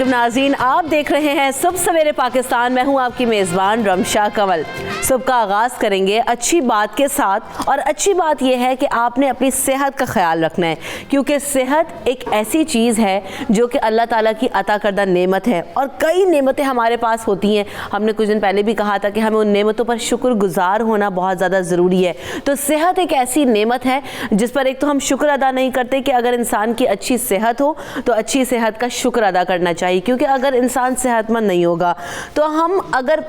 नाज़रीन, आप देख रहे हैं सुबह सवेरे पाकिस्तान। मैं हूं आपकी मेज़बान रमशा कंवल। सुबह का आगाज़ करेंगे अच्छी बात के साथ, और अच्छी बात यह है कि आपने अपनी सेहत का ख्याल रखना है, क्योंकि सेहत एक ऐसी चीज़ है जो कि अल्लाह ताला की अता करदा नेमत है, और कई नेमतें हमारे पास होती हैं। हमने कुछ दिन पहले भी कहा था कि हमें उन नेमतों पर शुक्रगुजार होना बहुत ज़्यादा ज़रूरी है। तो सेहत एक ऐसी नेमत है जिस पर एक तो हम शुक्र अदा नहीं करते कि अगर इंसान की अच्छी सेहत हो तो अच्छी सेहत का शुक्र अदा करना चाहिए, क्योंकि अगर इंसान सेहतमंद नहीं होगा तो हम अगर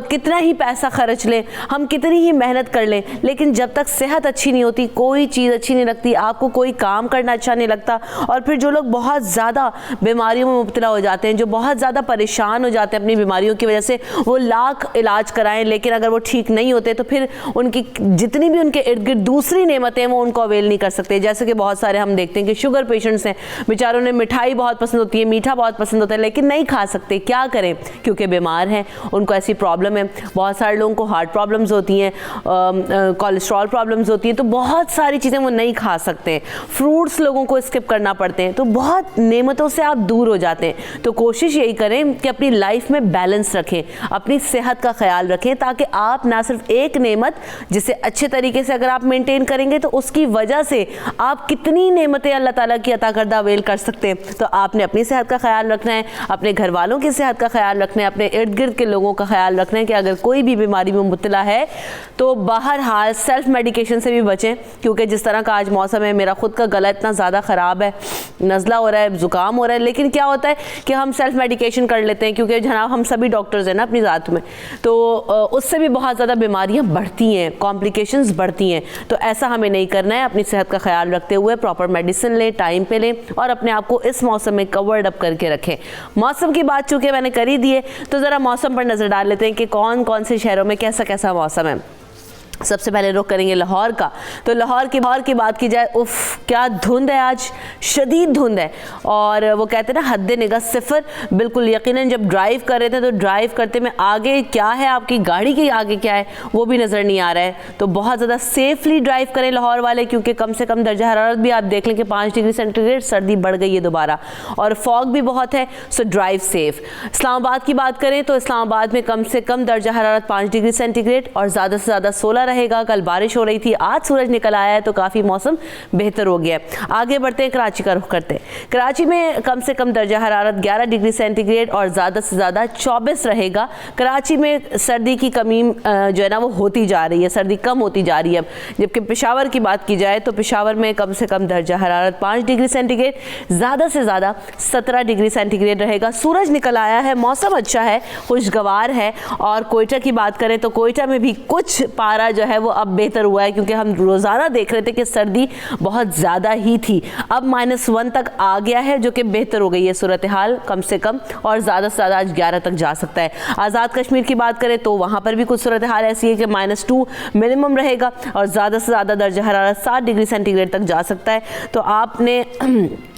कितना ही पैसा खर्च लें, हम कितनी ही मेहनत कर लें, लेकिन जब तक सेहत अच्छी नहीं होती कोई चीज़ अच्छी नहीं लगती, आपको कोई काम करना अच्छा नहीं लगता। और फिर जो लोग बहुत ज़्यादा बीमारियों में मुब्तला हो जाते हैं, जो बहुत ज़्यादा परेशान हो जाते हैं अपनी बीमारियों की वजह से, वो लाख इलाज कराएं लेकिन अगर वो ठीक नहीं होते तो फिर उनकी जितनी भी उनके इर्द गिर्द दूसरी नेमतें वो उनको अवेल नहीं कर सकते। जैसे कि बहुत सारे हम देखते हैं कि शुगर पेशेंट्स हैं, बेचारों ने मिठाई बहुत पसंद होती है, मीठा बहुत पसंद होता है, लेकिन नहीं खा सकते। क्या करें? क्योंकि बीमार हैं, उनको ऐसी प्रॉब्लम है। बहुत सारे लोगों को हार्ट प्रॉब्लम्स होती हैं, कोलेस्ट्रॉल प्रॉब्लम्स होती हैं, तो बहुत सारी चीज़ें वो नहीं खा सकते। फ्रूट्स लोगों को स्किप करना पड़ते हैं, तो बहुत नेमतों से आप दूर हो जाते हैं। तो कोशिश यही करें कि अपनी लाइफ में बैलेंस रखें, अपनी सेहत का ख्याल रखें, ताकि आप ना सिर्फ एक नेमत जिसे अच्छे तरीके से अगर आप मेंटेन करेंगे तो उसकी वजह से आप कितनी नेमतें अल्लाह ताला की अता करदा अवेल कर सकते हैं। तो आपने अपनी सेहत का ख्याल रखना है, अपने घर वालों की सेहत का ख्याल रखना है, अपने इर्द गिर्द के लोगों का ख्याल रखना है कि अगर कोई भी बीमारी में मुब्तला है तो बाहर हाल सेल्फ मेडिकेशन से भी बचें, क्योंकि जिस तरह का आज मौसम है, मेरा खुद का गला इतना ज़्यादा ख़राब है, नज़ला हो रहा है, ज़ुकाम हो रहा है, लेकिन क्या होता है कि हम सेल्फ मेडिकेशन कर लेते हैं, क्योंकि जनाब हम सभी डॉक्टर्स हैं ना अपनी ज़ात में, तो उससे भी बहुत ज़्यादा बीमारियाँ बढ़ती हैं, कॉम्प्लिकेशंस बढ़ती हैं। तो ऐसा हमें नहीं करना है। अपनी सेहत का ख्याल रखते हुए प्रॉपर मेडिसिन लें, टाइम पे लें, और अपने आप को इस मौसम में कवर्ड अप करके रखें। मौसम की बात चूँकि मैंने कर ही दी है, तो ज़रा मौसम पर नज़र डाल लेते हैं कि कौन कौन से शहरों में कैसा कैसा मौसम है। सबसे पहले रुख करेंगे लाहौर का। तो लाहौर की बात की जाए, उफ़ क्या धुंध है, आज शदीद धुंध है, और वो कहते हैं ना हद निगाह सिफर। बिल्कुल यकीनन जब ड्राइव कर रहे थे तो ड्राइव करते में आगे क्या है, आपकी गाड़ी के आगे क्या है वो भी नज़र नहीं आ रहा है। तो बहुत ज़्यादा सेफली ड्राइव करें लाहौर वाले, क्योंकि कम से कम दर्जा हरारत भी आप देख लें कि 5 डिग्री सेंटीग्रेड सर्दी बढ़ गई है दोबारा, और फॉग भी बहुत है। सो ड्राइव सेफ। इस्लामाबाद की बात करें तो इस्लामाबाद में कम से कम दर्जा हरारत 5 डिग्री सेंटीग्रेड और ज़्यादा से ज़्यादा 16 रहेगा। कल बारिश हो रही थी, आज सूरज निकल आया है तो काफ़ी मौसम बेहतर हो गया है। आगे बढ़ते हैं, कराची का रुख करते हैं। कराची में कम से कम दर्जा हरारत 11 डिग्री सेंटीग्रेड और ज़्यादा से ज़्यादा 24 रहेगा। कराची में सर्दी की कमी जो है ना वो होती जा रही है, सर्दी कम होती जा रही है। जबकि पेशावर की बात की जाए तो पेशावर में कम से कम दर्जा हरारत 5 डिग्री सेंटीग्रेड, ज़्यादा से ज़्यादा 17 डिग्री सेंटीग्रेड रहेगा। सूरज निकल आया है, मौसम अच्छा है, खुशगवार है। और कोयटा की बात करें तो कोयटा में भी कुछ पारा जो है वो अब बेहतर हुआ है, क्योंकि हम रोज़ाना देख रहे थे कि सर्दी बहुत ज़्यादा ही थी। अब -1 तक आ गया है, जो कि बेहतर हो गई है सूरत हाल कम से कम, और ज़्यादा से ज़्यादा आज 11 तक जा सकता है। आज़ाद कश्मीर की बात करें तो वहाँ पर भी कुछ सूरत हाल ऐसी है कि -2 मिनिमम रहेगा और ज़्यादा से ज़्यादा दर्जा हरारत 7 डिग्री सेंटीग्रेड तक जा सकता है। तो आपने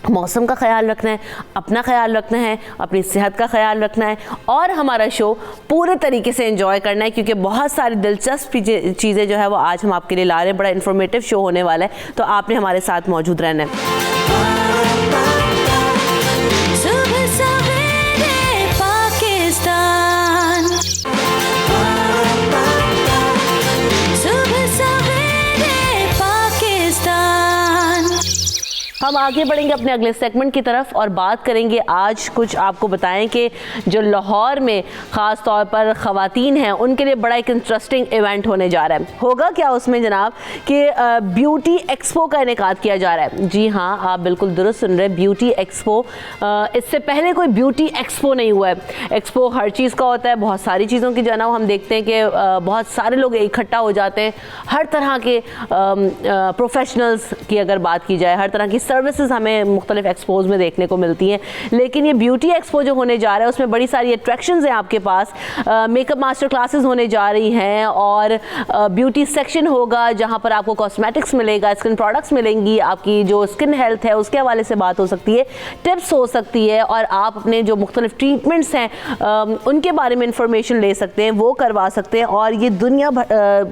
मौसम का ख्याल रखना है, अपना ख्याल रखना है, अपनी सेहत का ख्याल रखना है, और हमारा शो पूरे तरीके से एंजॉय करना है, क्योंकि बहुत सारी दिलचस्प चीज़ें जो है वो आज हम आपके लिए ला रहे हैं। बड़ा इन्फॉर्मेटिव शो होने वाला है, तो आपने हमारे साथ मौजूद रहना है। हम आगे बढ़ेंगे अपने अगले सेगमेंट की तरफ और बात करेंगे आज कुछ आपको बताएं कि जो लाहौर में ख़ास तौर पर ख़वातीन हैं उनके लिए बड़ा एक इंटरेस्टिंग इवेंट होने जा रहा है। होगा क्या उसमें जनाब कि ब्यूटी एक्सपो का इनेकाद किया जा रहा है। जी हाँ, आप बिल्कुल दुरुस्त सुन रहे हैं, ब्यूटी एक्सपो। इससे पहले कोई ब्यूटी एक्सपो नहीं हुआ है। एक्सपो हर चीज़ का होता है, बहुत सारी चीज़ों की जाना हम देखते हैं कि बहुत सारे लोग इकट्ठा हो जाते हैं। हर तरह के प्रोफेशनल्स की अगर बात की जाए, हर तरह की सर्विसेज हमें मुख्तलिफ एक्सपोज में देखने को मिलती हैं। लेकिन ये ब्यूटी एक्सपो जो होने जा रहा है उसमें बड़ी सारी अट्रैक्शंस हैं आपके पास। मेकअप मास्टर क्लासेस होने जा रही हैं और ब्यूटी सेक्शन होगा जहाँ पर आपको कॉस्मेटिक्स मिलेगा, स्किन प्रोडक्ट्स मिलेंगी, आपकी जो स्किन हेल्थ है उसके हवाले से बात हो सकती है, टिप्स हो सकती है और आप अपने जो मुख्तलिफ ट्रीटमेंट्स हैं उनके बारे में इंफॉर्मेशन ले सकते हैं, वो करवा सकते हैं। और ये दुनिया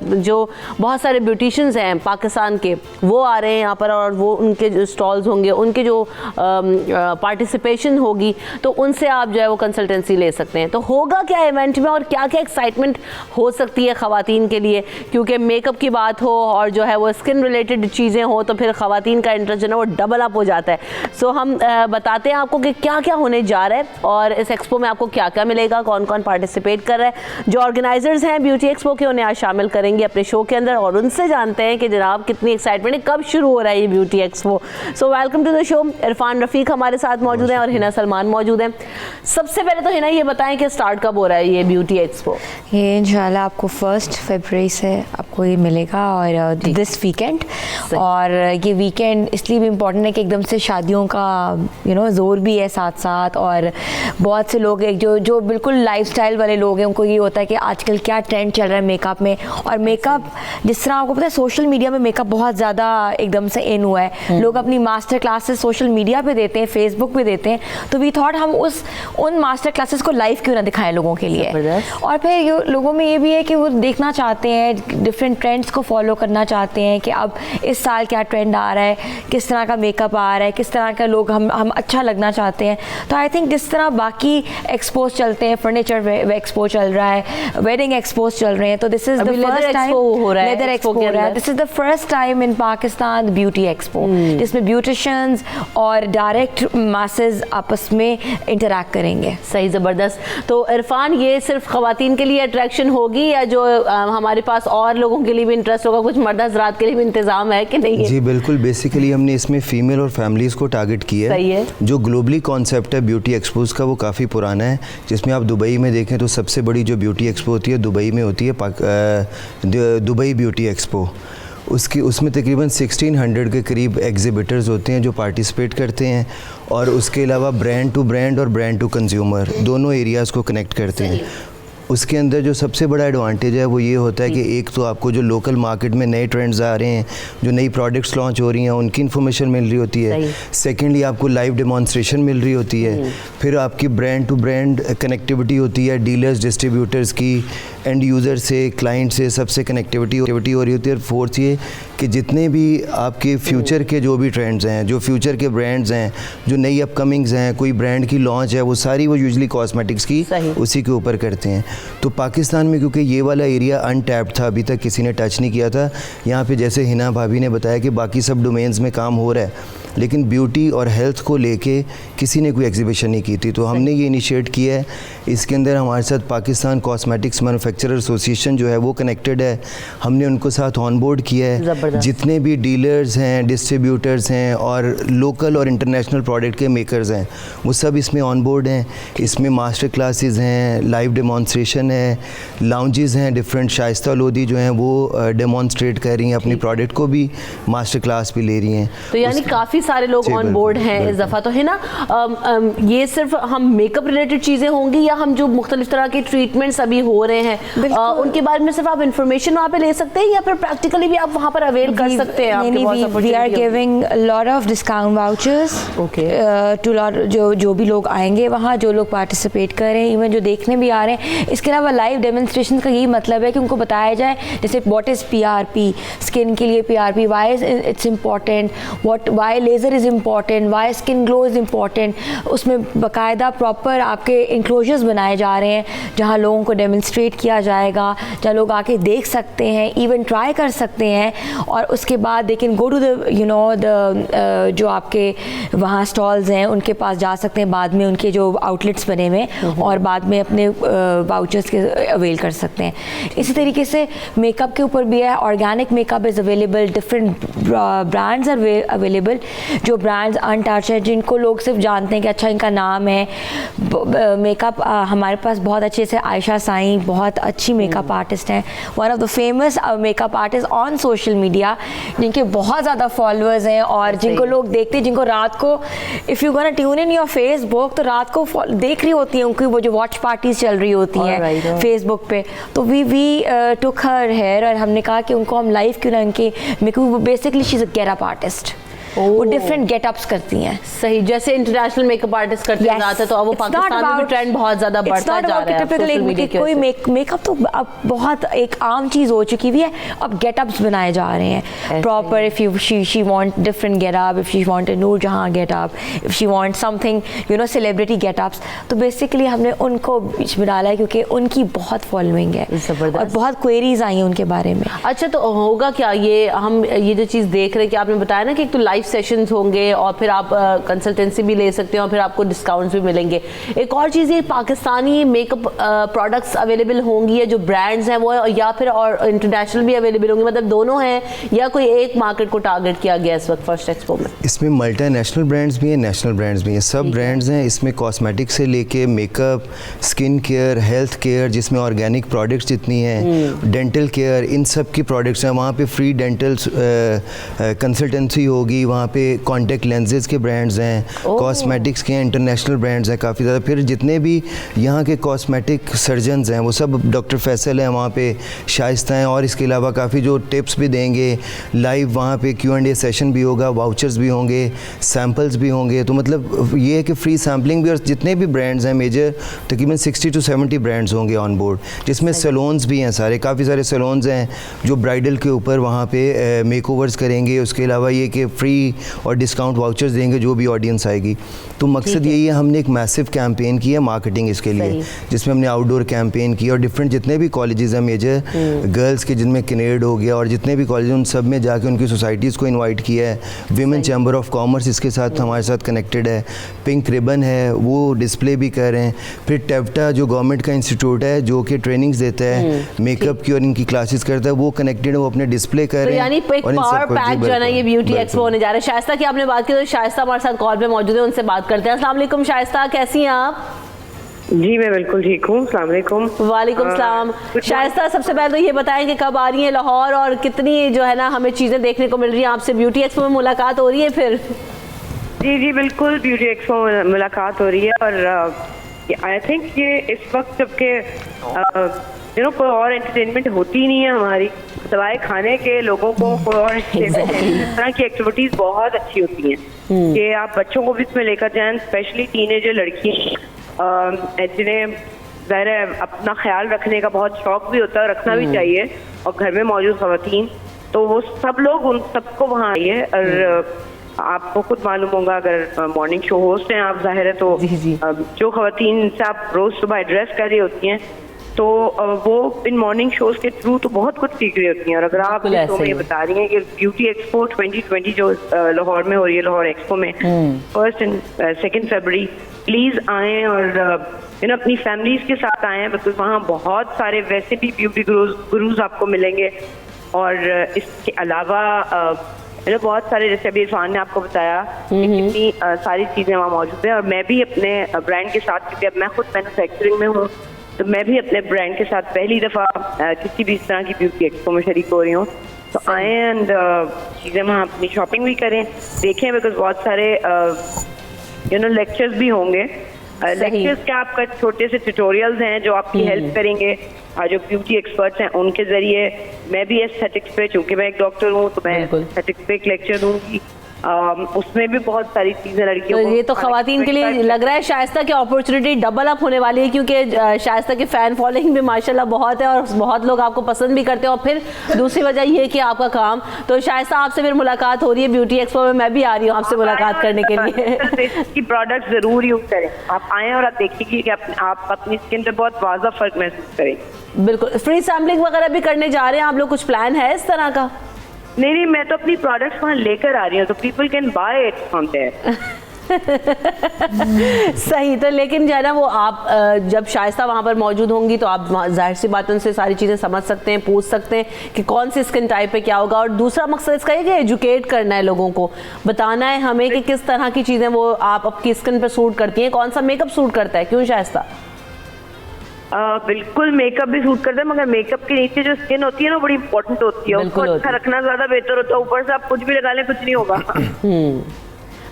जो बहुत सारे ब्यूटिशियंस हैं पाकिस्तान के वो आ रहे हैं यहाँ पर और वो उनके जो स्टॉल्स होंगे, उनके जो पार्टिसिपेशन होगी तो उनसे आप जो है वो कंसल्टेंसी ले सकते हैं। तो होगा क्या इवेंट में और क्या क्या एक्साइटमेंट हो सकती है ख़वातीन के लिए, क्योंकि मेकअप की बात हो और जो है वो स्किन रिलेटेड चीज़ें हो तो फिर ख़वातीन का इंटरेस्ट जो है वो डबल अप हो जाता है। सो हम बताते हैं आपको कि क्या क्या होने जा रहा है और इस एक्सपो में आपको क्या क्या मिलेगा, कौन कौन पार्टिसिपेट कर रहा है। जो ऑर्गेनाइजर्स हैं ब्यूटी एक्सपो के उन्हें आज शामिल करेंगे अपने शो के अंदर और उनसे जानते हैं कि जनाब कितनी एक्साइटमेंट है, कब शुरू हो रहा है ये beauty expo. So welcome to the show. Irfan Rafiq हमारे साथ मौजूद हैं और हिना सलमान मौजूद हैं। सबसे पहले तो हिना ये बताएं कि स्टार्ट कब हो रहा है ये ब्यूटी एक्सपो? ये इंशाल्लाह आपको 1 फरवरी से आपको ये मिलेगा और दिस वीकेंड। और ये वीकेंड इसलिए भी इम्पोर्टेंट है कि एकदम से शादियों का ज़ोर भी है साथ साथ, और बहुत से लोग एक जो बिल्कुल लाइफस्टाइल वाले लोग हैं उनको ये होता है कि आजकल क्या ट्रेंड चल रहा है मेकअप में। और मेकअप जिस तरह आपको पता है सोशल मीडिया में मेकअप बहुत ज़्यादा एकदम से इन हुआ है, लोग अपनी मास्टर क्लासेस सोशल मीडिया पे देते हैं, फेसबुक पे देते हैं, तो वी थॉट हम उन मास्टर क्लासेस को लाइव क्यों ना दिखाएं लोगों के लिए। और फिर लोगों में ये भी है कि वो देखना चाहते हैं, डिफरेंट ट्रेंड्स को फॉलो करना चाहते हैं कि अब इस साल क्या ट्रेंड आ रहा है, किस तरह का मेकअप आ रहा है, किस तरह का लोग हम अच्छा लगना चाहते हैं। तो आई थिंक जिस तरह बाकी एक्सपोज चलते हैं, फर्नीचर एक्सपो चल रहा है, वेडिंग एक्सपोज चल रहे हैं, तो this is the first time leather expo हो रहा है। This is the first time in Pakistan beauty expo जिसमें ब्यूटिशियंस और डायरेक्ट मासेस आपस में इंटरैक्ट करेंगे। सही, ज़बरदस्त। तो इरफान ये सिर्फ ख़वातीन के लिए अट्रैक्शन होगी या जो हमारे पास और लोगों के लिए भी इंटरेस्ट होगा, कुछ मर्द हज़रात के लिए भी इंतज़ाम है कि नहीं है? जी बिल्कुल, बेसिकली हमने इसमें फ़ीमेल और फैमिलीज़ को टारगेट किया है। सही है। जो ग्लोबली कॉन्सेप्ट है ब्यूटी एक्सपोज का वो काफ़ी पुराना है, जिसमें आप दुबई में देखें तो सबसे बड़ी जो ब्यूटी एक्सपो होती है दुबई में होती है, दुबई ब्यूटी एक्सपो। उसमें तकरीबन 1600 के करीब एग्जिबिटर्स होते हैं जो पार्टिसिपेट करते हैं और उसके अलावा ब्रांड टू ब्रांड और ब्रांड टू कंज्यूमर दोनों एरियाज़ को कनेक्ट करते हैं। उसके अंदर जो सबसे बड़ा एडवांटेज है वो ये होता है कि एक तो आपको जो लोकल मार्केट में नए ट्रेंड्स आ रहे हैं, जो नई प्रोडक्ट्स लॉन्च हो रही हैं उनकी इन्फॉर्मेशन मिल रही होती है। सेकेंडली आपको लाइव डेमोन्स्ट्रेशन मिल रही होती है। फिर आपकी ब्रांड टू ब्रांड कनेक्टिविटी होती है, डीलर्स डिस्ट्रीब्यूटर्स की, एंड यूज़र से, क्लाइंट से, सबसे कनेक्टिविटी हो रही होती है। और फोर्थ ये कि जितने भी आपके फ्यूचर के जो भी ट्रेंड्स हैं, जो फ्यूचर के ब्रांड्स हैं, जो नई अपकमिंग्स हैं, कोई ब्रांड की लॉन्च है, वो सारी वो यूजुअली कॉस्मेटिक्स की उसी के ऊपर करते हैं। तो पाकिस्तान में क्योंकि ये वाला एरिया अनटैप्ड था, अभी तक किसी ने टच नहीं किया था। यहाँ पे जैसे हिना भाभी ने बताया कि बाकी सब डोमेन्स में काम हो रहा है, लेकिन ब्यूटी और हेल्थ को लेके किसी ने कोई एग्जीबिशन नहीं की थी। तो हमने ये इनिशिएट किया है। इसके अंदर हमारे साथ पाकिस्तान कॉस्मेटिक्स मैन्युफैक्चरर एसोसिएशन जो है वो कनेक्टेड है। हमने उनको साथ ऑन बोर्ड किया है। जितने भी डीलर्स हैं, डिस्ट्रीब्यूटर्स हैं और लोकल और इंटरनेशनल प्रोडक्ट के मेकर्स हैं वो सब इसमें ऑन बोर्ड हैं। इसमें मास्टर क्लासेस हैं, लाइव डेमोन्स्ट्रेशन है, लाउंजेस हैं, डिफरेंट शाइस्ता लोधी जो हैं वो डेमोन्स्ट्रेट कर रही हैं, अपनी प्रोडक्ट को भी मास्टर क्लास भी ले रही हैं। तो यानी काफ़ी सारे लोग ऑन बोर्ड हैं इस दफ़ा। तो है ना, ये सिर्फ हम मेकअप रिलेटेड चीज़ें होंगी या हम जो मुख्तलिफ तरह के ट्रीटमेंट्स अभी हो रहे हैं उनके बारे में सिर्फ आप इंफॉर्मेशन वहाँ पे ले सकते हैं या फिर प्रैक्टिकली भी आप वहाँ पर अवेल कर सकते हैं? We are giving lot of discount vouchers to lot जो भी लोग आएंगे वहाँ, जो लोग पार्टिसिपेट कर रहे हैं, इवन जो देखने भी आ रहे हैं। इसके अलावा लाइव डेमोन्स्ट्रेशन का यही मतलब है कि उनको बताया जाए जैसे व्हाट इज़ PRP, स्किन के लिए PRP, why it's important, why laser is important, why skin glow is important. उसमें बाकायदा प्रॉपर आपके इंक्लोजर्स बनाए जा रहे हैं जहाँ लोगों को डेमोन्स्ट्रेट किया जाएगा, जहाँ लोग आके देख सकते हैं, इवन ट्राई कर सकते हैं। और उसके बाद they can go to the जो आपके वहाँ स्टॉल्स हैं उनके पास जा सकते हैं, बाद में उनके जो आउटलेट्स बने हुए और बाद में अपने वाउचर्स के अवेल कर सकते हैं। इसी तरीके से मेकअप के ऊपर भी है, organic makeup is available, different brands are available. जो ब्रांड्स अनटच है, जिनको लोग सिर्फ जानते हैं कि अच्छा इनका नाम है। मेकअप हमारे पास बहुत अच्छे से आयशा साईं बहुत अच्छी मेकअप आर्टिस्ट हैं, one of the famous makeup artist on social media, जिनके बहुत ज़्यादा फॉलोअर्स हैं और जिनको लोग देखते हैं, जिनको रात को if you gonna tune in your Facebook तो रात को देख रही होती हैं, उनकी वो जो वॉच पार्टीज चल रही होती हैं फेसबुक पे। तो वी टुक हर हेयर और हमने कहा कि उनको हम लाइव क्यों ना उनके makeup, basically she is a getup artist, वो डिफरेंट गेटअप्स करती हैं। सही, जैसे इंटरनेशनल मेकअप आर्टिस्ट करते हैं ज़्यादा, तो अब वो पाकिस्तान में भी ट्रेंड बहुत ज़्यादा बढ़ता जा रहा है सोशल मीडिया की वजह से। मेकअप तो अब बहुत एक आम चीज़ हो चुकी हुई है, अब गेटअप्स बनाए जा रहे हैं proper. If you she want different getup, if she want a Noorjahan getup, if she want something you know celebrity getups, तो बेसिकली हमने उनको बीच में डाला है क्योंकि उनकी बहुत फॉलोइंग है और बहुत क्वेरीज आई हैं उनके बारे में। अच्छा, तो होगा क्या ये, हम ये जो चीज़ देख रहे हैं कि आपने बताया ना कि एक तो लाइव सेशंस होंगे और फिर आप कंसल्टेंसी भी ले सकते हैं और फिर आपको डिस्काउंट्स भी मिलेंगे। एक और चीज़, ये पाकिस्तानी मेकअप प्रोडक्ट्स अवेलेबल होंगी या जो ब्रांड्स हैं वो, या फिर और इंटरनेशनल भी अवेलेबल होंगे, मतलब दोनों हैं या कोई एक मार्केट को टारगेट किया गया इस वक्त फर्स्ट एक्सपो में? इसमें मल्टीनेशनल ब्रांड्स भी हैं, नेशनल ब्रांड्स भी हैं, सब ब्रांड्स हैं इसमें। कॉस्मेटिक से लेके makeup, skin care, health care, जिसमें ऑर्गेनिक प्रोडक्ट्स जितनी हैं, डेंटल केयर, इन सब की प्रोडक्ट्स हैं। वहाँ पे फ्री डेंटल कंसल्टेंसी होगी, वहाँ पे कॉन्टैक्ट लेंसेज के ब्रांड्स हैं, कॉस्मेटिक्स के इंटरनेशनल ब्रांड्स हैं काफ़ी ज़्यादा। फिर जितने भी यहाँ के कॉस्मेटिक सर्जन्स हैं वो सब डॉक्टर फैसल हैं वहाँ पे, शाइस्ता हैं, और इसके अलावा काफ़ी जो टिप्स भी देंगे लाइव, वहाँ पे Q&A सेशन भी होगा, वाउचर्स भी होंगे, सैम्पल्स भी होंगे। तो मतलब ये है कि फ्री सैम्पलिंग भी, और जितने भी ब्रांड्स हैं मेजर तकरीबन 60 to 70 ब्रांड्स होंगे ऑन बोर्ड, जिसमें सैलून्स भी हैं सारे, काफ़ी सारे सैलून्स हैं जो ब्राइडल के ऊपर वहाँ पे मेकओवर्स करेंगे। उसके अलावा ये कि फ्री और डिस्काउंट वाउचर्स देंगे जो भी ऑडियंस आएगी। तो मकसद यही है, हमने एक मैसिव कैंपेन की है मार्केटिंग इसके लिए, जिसमें हमने आउटडोर कैंपेन की और डिफरेंट जितने भी कॉलेजेस हैं मेजर गर्ल्स के, जिनमें किनेड हो गया, और जितने भी कॉलेज उन सब में जाके उनकी सोसाइटीज़ को इनवाइट किया है। विमेन चैम्बर ऑफ कॉमर्स इसके साथ हमारे साथ कनेक्टेड है, पिंक रिबन है वो डिस्प्ले भी कर रहे हैं। फिर टेवटा जो गवर्नमेंट का इंस्टीट्यूट है जो कि ट्रेनिंग्स देता है मेकअप की और इनकी क्लासेस करता है, वो कनेक्टेड है, वो अपने डिस्प्ले कर रहे हैं। यानी एक पावर पैक जो है ना ये ब्यूटी एक्सपो होने जा रहा है। शाइस्ता की आपने बात की, तो शाइस्ता हमारे साथ कॉल पे मौजूद है, उनसे बात करते हैं। अस्सलाम वालेकुम शाइस्ता, कैसी हैं आप? जी मैं बिल्कुल ठीक हूँ। अस्सलाम वालेकुम। वालेकुम सलाम। शाइस्ता, सबसे पहले तो ये बताएं कि कब आ रही हैं लाहौर और कितनी जो है ना हमें चीज़ें देखने को मिल रही हैं, आपसे ब्यूटी एक्सपो में मुलाकात हो रही है फिर? जी बिल्कुल, ब्यूटी एक्सपो में मुलाकात हो रही है और आई थिंक ये इस वक्त जबकि कोई और एंटरटेनमेंट होती नहीं है हमारी, सवाए खाने के लोगों को कोई और इस तरह की एक्टिविटीज़ बहुत अच्छी होती हैं कि आप बच्चों को भी इसमें लेकर जाएं, स्पेशली टीनेजर लड़की जिन्हें ज़ाहिर है अपना ख्याल रखने का बहुत शौक भी होता है, रखना भी चाहिए, और घर में मौजूद ख़वातीन, तो वो सब लोग उन सबको वहाँ आइए। और आपको खुद मालूम होगा, अगर मॉर्निंग शो होस्ट हैं आप, ज़ाहिर है तो जो ख़वातीन से आप रोज़ सुबह एड्रेस कर रही होती हैं, तो वो इन मॉर्निंग शोज के थ्रू तो बहुत कुछ सीख रही होती हैं। और अगर आप इस शो में ये बता रही हैं कि ब्यूटी एक्सपो 2020 जो लाहौर में हो रही है, लाहौर एक्सपो में 1 and 2 फरवरी, प्लीज़ आएँ और अपनी फैमिलीज़ के साथ आएँ, बिकॉज वहाँ बहुत सारे वैसे भी ब्यूटी गुरुज आपको मिलेंगे। और इसके अलावा बहुत सारे, जैसे अभी इरफान ने आपको बताया कितनी सारी चीज़ें वहाँ मौजूद हैं। और मैं भी अपने ब्रांड के साथ, क्योंकि अब मैं खुद मैन्युफैक्चरिंग में हूँ, तो मैं भी अपने ब्रांड के साथ पहली दफ़ा किसी भी इस तरह की ब्यूटी एक्सपो में शरीक हो रही हूँ। तो आए एंड चीज़ें वहाँ अपनी शॉपिंग भी करें, देखें, बिकॉज बहुत सारे लेक्चर्स भी होंगे। लेक्चर्स क्या, आपका छोटे से ट्यूटोरियल्स हैं जो आपकी हेल्प करेंगे, जो ब्यूटी एक्सपर्ट्स हैं उनके ज़रिए। मैं भी एस्थेटिक्स पे, चूँकि मैं एक डॉक्टर हूँ, तो मैं एस्थेटिक्स पे एक लेक्चर दूँगी, उसमें भी बहुत सारी चीज़ें लड़कियों को। ये तो ख़वातीन के लिए लग रहा है शाइस्ता की अपॉर्चुनिटी डबल अप होने वाली है, क्योंकि शाइस्ता की फ़ैन फॉलोइंग भी माशाल्लाह बहुत है और बहुत लोग आपको पसंद भी करते हैं। और फिर दूसरी वजह ये है कि आपका काम, तो शाइस्ता आपसे फिर मुलाकात हो रही है ब्यूटी एक्सपो में, मैं भी आ रही हूँ आपसे मुलाकात करने के लिए। इसकी प्रोडक्ट ज़रूर यूज़ करें, आप आएँ और आप देखिए कि आप अपनी स्किन पर बहुत वाज़ा फ़र्क महसूस करें। बिल्कुल। फ्री सैम्पलिंग वगैरह भी करने जा रहे हैं आप लोग, कुछ प्लान है इस तरह का? नहीं, मैं तो अपनी प्रोडक्ट्स वहाँ लेकर आ रही हूँ, तो people can buy it from there. सही। तो लेकिन जो है ना वो आप जब शाइस्ता वहाँ पर मौजूद होंगी तो आप जाहिर सी बात उनसे सारी चीज़ें समझ सकते हैं, पूछ सकते हैं कि कौन सी स्किन टाइप पे क्या होगा। और दूसरा मकसद इसका है कि एजुकेट करना है लोगों को, बताना है हमें कि किस तरह की चीज़ें वो आप आपकी स्किन पर सूट करती हैं, कौन सा मेकअप सूट करता है, क्यों शाइस्ता? बिल्कुल मेकअप भी सूट करता है, मगर मेकअप के नीचे जो स्किन होती है ना बड़ी इंपॉर्टेंट होती है, उसको अच्छा रखना ज्यादा बेहतर होता है। ऊपर से आप कुछ भी लगा लें कुछ नहीं होगा।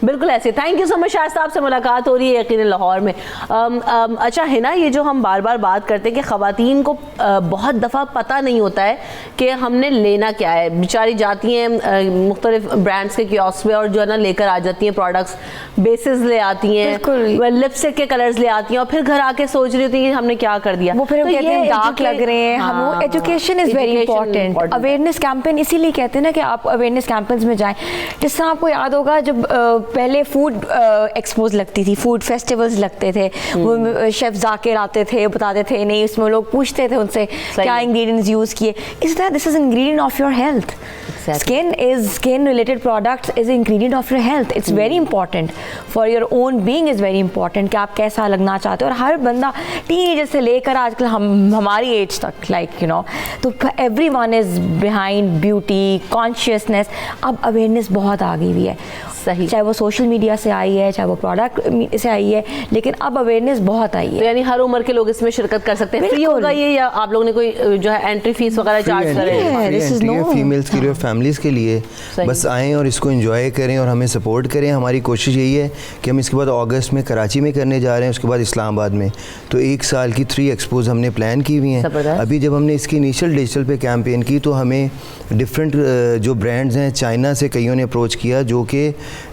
बिल्कुल ऐसे। Thank you so much Shaista, आपसे मुलाकात हो रही है यकीनन लाहौर में। अच्छा है ना, ये जो हम बार बार बात करते हैं कि ख़वातीन को बहुत दफ़ा पता नहीं होता है कि हमने लेना क्या है। बेचारी जाती हैं मुख्तलिफ ब्रांड्स के कियोस्क पे और जो है ना लेकर आ जाती हैं प्रोडक्ट्स, बेसिस ले आती हैं, लिपस्टिक के कलर्स ले आती हैं और फिर घर आके सोच रही होती हैं कि हमने क्या कर दिया। वो फिर कहते हैं डार्क लग रहे हैं। हम वो education is very important. Awareness campaign इसीलिए कहते हैं ना कि आप अवेयरनेस कैंपेन्स में जाएं। जिससे आपको याद होगा जब पहले फूड एक्सपोज लगती थी, फूड फेस्टिवल्स लगते थे, वो शेफ जाकिर आते थे, बताते थे, नहीं उसमें लोग पूछते थे उनसे क्या इंग्रेडिएंट्स यूज़ किए। Is that this is ingredient of your health. Skin related products is ingredient of your health. It's very important for your own being, is very important कि आप कैसा लगना चाहते हो। और हर बंदा टीनेजर से लेकर आजकल हमारी एज तक लाइक यू नो, तो everyone is behind beauty consciousness. अब अवेयरनेस बहुत आ गई हुई है, सही, चाहे वो सोशल मीडिया से आई है, चाहे वो प्रोडक्ट से आई है, लेकिन अब अवेयरनेस बहुत आई है। तो यानी हर उम्र के लोग इसमें शिरकत कर सकते हैं। फ्री होगा ये या आप लोगों ने कोई जो है एंट्री फीस वगैरह चार्ज करें? फीमेल्स के लिए, फैमिलीज के लिए बस आएँ और इसको एंजॉय करें और हमें सपोर्ट करें। हमारी कोशिश यही है कि हम इसके बाद अगस्त में कराची में करने जा रहे हैं, उसके बाद इस्लामाबाद में। तो 1 साल की 3 एक्सपोज हमने प्लान की हुई हैं। अभी जब हमने इसकी इनिशियल डिजिटल पे कैंपेन की तो हमें डिफरेंट जो ब्रांड्स हैं चाइना से कईयों ने अप्रोच किया जो कि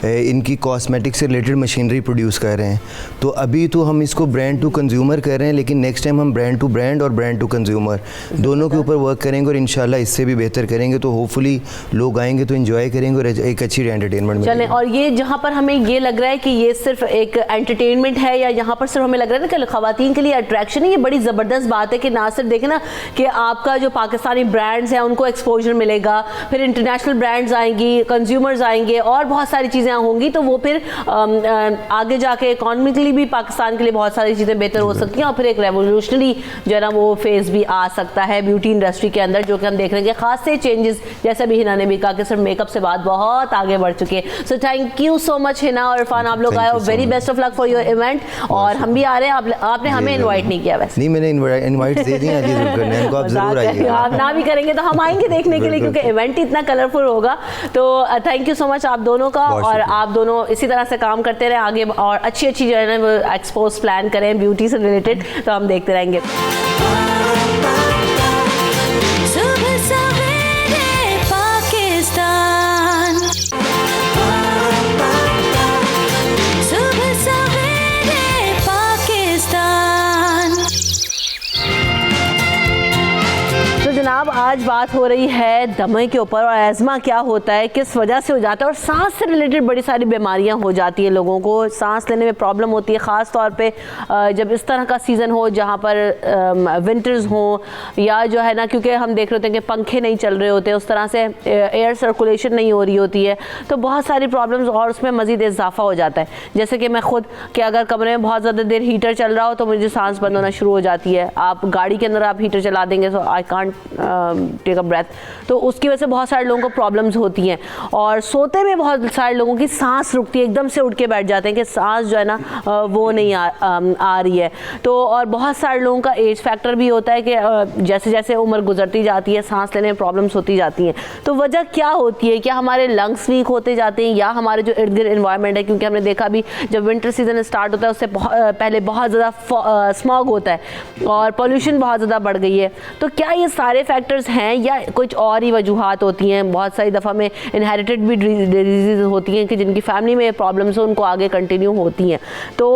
इनकी कॉस्मेटिक से रिलेटेड मशीनरी प्रोड्यूस कर रहे हैं। तो अभी तो हम इसको ब्रांड टू कंज्यूमर कर रहे हैं, लेकिन नेक्स्ट टाइम हम ब्रांड टू ब्रांड और ब्रांड टू कंज्यूमर दोनों के ऊपर वर्क करेंगे और इंशाल्लाह इससे भी बेहतर करेंगे। तो होपफुली लोग आएंगे तो एंजॉय करेंगे और एक अच्छी एंटरटेनमेंट चलें। और ये जहाँ पर हमें ये लग रहा है कि ये सिर्फ एक एंटरटेनमेंट है या यहाँ पर सिर्फ हमें लग रहा है ना कि ख़वातीन के लिए अट्रैक्शन है, ये बड़ी ज़बरदस्त बात है कि ना सिर्फ देखें ना कि आपका जो पाकिस्तानी ब्रांड्स हैं उनको एक्सपोजर मिलेगा, फिर इंटरनेशनल ब्रांड्स आएंगी, कंज्यूमर्स आएंगे और बहुत सारी चीज़ें होंगी। तो वो फिर आगे जाके इकोनॉमिकली भी पाकिस्तान के लिए बहुत सारी चीज़ें बेहतर हो सकती हैं और फिर एक रेवोल्यूशनरी जो है ना वो फेज़ भी आ सकता है ब्यूटी इंडस्ट्री के अंदर, जो कि हम देख रहे हैं कि खास से चेंजेस, जैसे भी हिना ने भी कहा कि सिर्फ मेकअप से बात बहुत आगे बढ़ चुकी है। So thank you so much Hina और इरफान, आप लोग आए, very best of luck for your event. और हम भी आ रहे हैं, आपने हमें इन्वाइट नहीं किया वैसे? नहीं, मैंने इन्वाइट दे दिया, आप जरूर आइए। आप ना भी करेंगे तो हम आएंगे देखने के लिए, क्योंकि इवेंट इतना कलरफुल होगा। तो थैंक यू सो मच आप दोनों का, और आप दोनों इसी तरह से काम करते रहे आगे और अच्छी अच्छी जो है ना वो एक्सपोज प्लान करें ब्यूटी से रिलेटेड, तो हम देखते रहेंगे। जनाब आज बात हो रही है दमे के ऊपर और एज़मा क्या होता है, किस वजह से हो जाता है, और सांस से रिलेटेड बड़ी सारी बीमारियां हो जाती हैं लोगों को, सांस लेने में प्रॉब्लम होती है, ख़ास तौर पे जब इस तरह का सीज़न हो जहां पर विंटर्स हो या जो है ना, क्योंकि हम देख रहे होते हैं कि पंखे नहीं चल रहे होते, उस तरह से एयर सर्कुलेशन नहीं हो रही होती है, तो बहुत सारी प्रॉब्लम्स और उसमें मज़ीद इजाफा हो जाता है। जैसे कि मैं खुद कि अगर कमरे में बहुत ज़्यादा देर हीटर चल रहा हो तो मुझे सांस बंद होना शुरू हो जाती है। आप गाड़ी के अंदर आप हीटर चला देंगे तो I can't take a breath, तो उसकी वजह से बहुत सारे लोगों को प्रॉब्लम्स होती हैं। और सोते में बहुत सारे लोगों की सांस रुकती है, एकदम से उठ के बैठ जाते हैं कि सांस जो है ना वो नहीं आ रही है। तो और बहुत सारे लोगों का एज फैक्टर भी होता है कि जैसे जैसे उम्र गुजरती जाती है सांस लेने में प्रॉब्लम्स होती जाती हैं। तो वजह क्या होती है? क्या हमारे लंग्स वीक होते जाते हैं या हमारे जो इर्द गिर्द इन्वायरमेंट है? क्योंकि हमने देखा भी जब विंटर सीजन स्टार्ट होता है उससे पहले बहुत ज़्यादा स्मॉग होता है और पॉल्यूशन बहुत ज़्यादा बढ़ गई है। तो क्या ये सारे फैक्टर्स हैं या कुछ और ही वजूहात होती हैं? बहुत सारी दफ़ा में इनहेरिटेड भी डिजीज़ होती हैं कि जिनकी फैमिली में प्रॉब्लम्स हो उनको आगे कंटिन्यू होती हैं। तो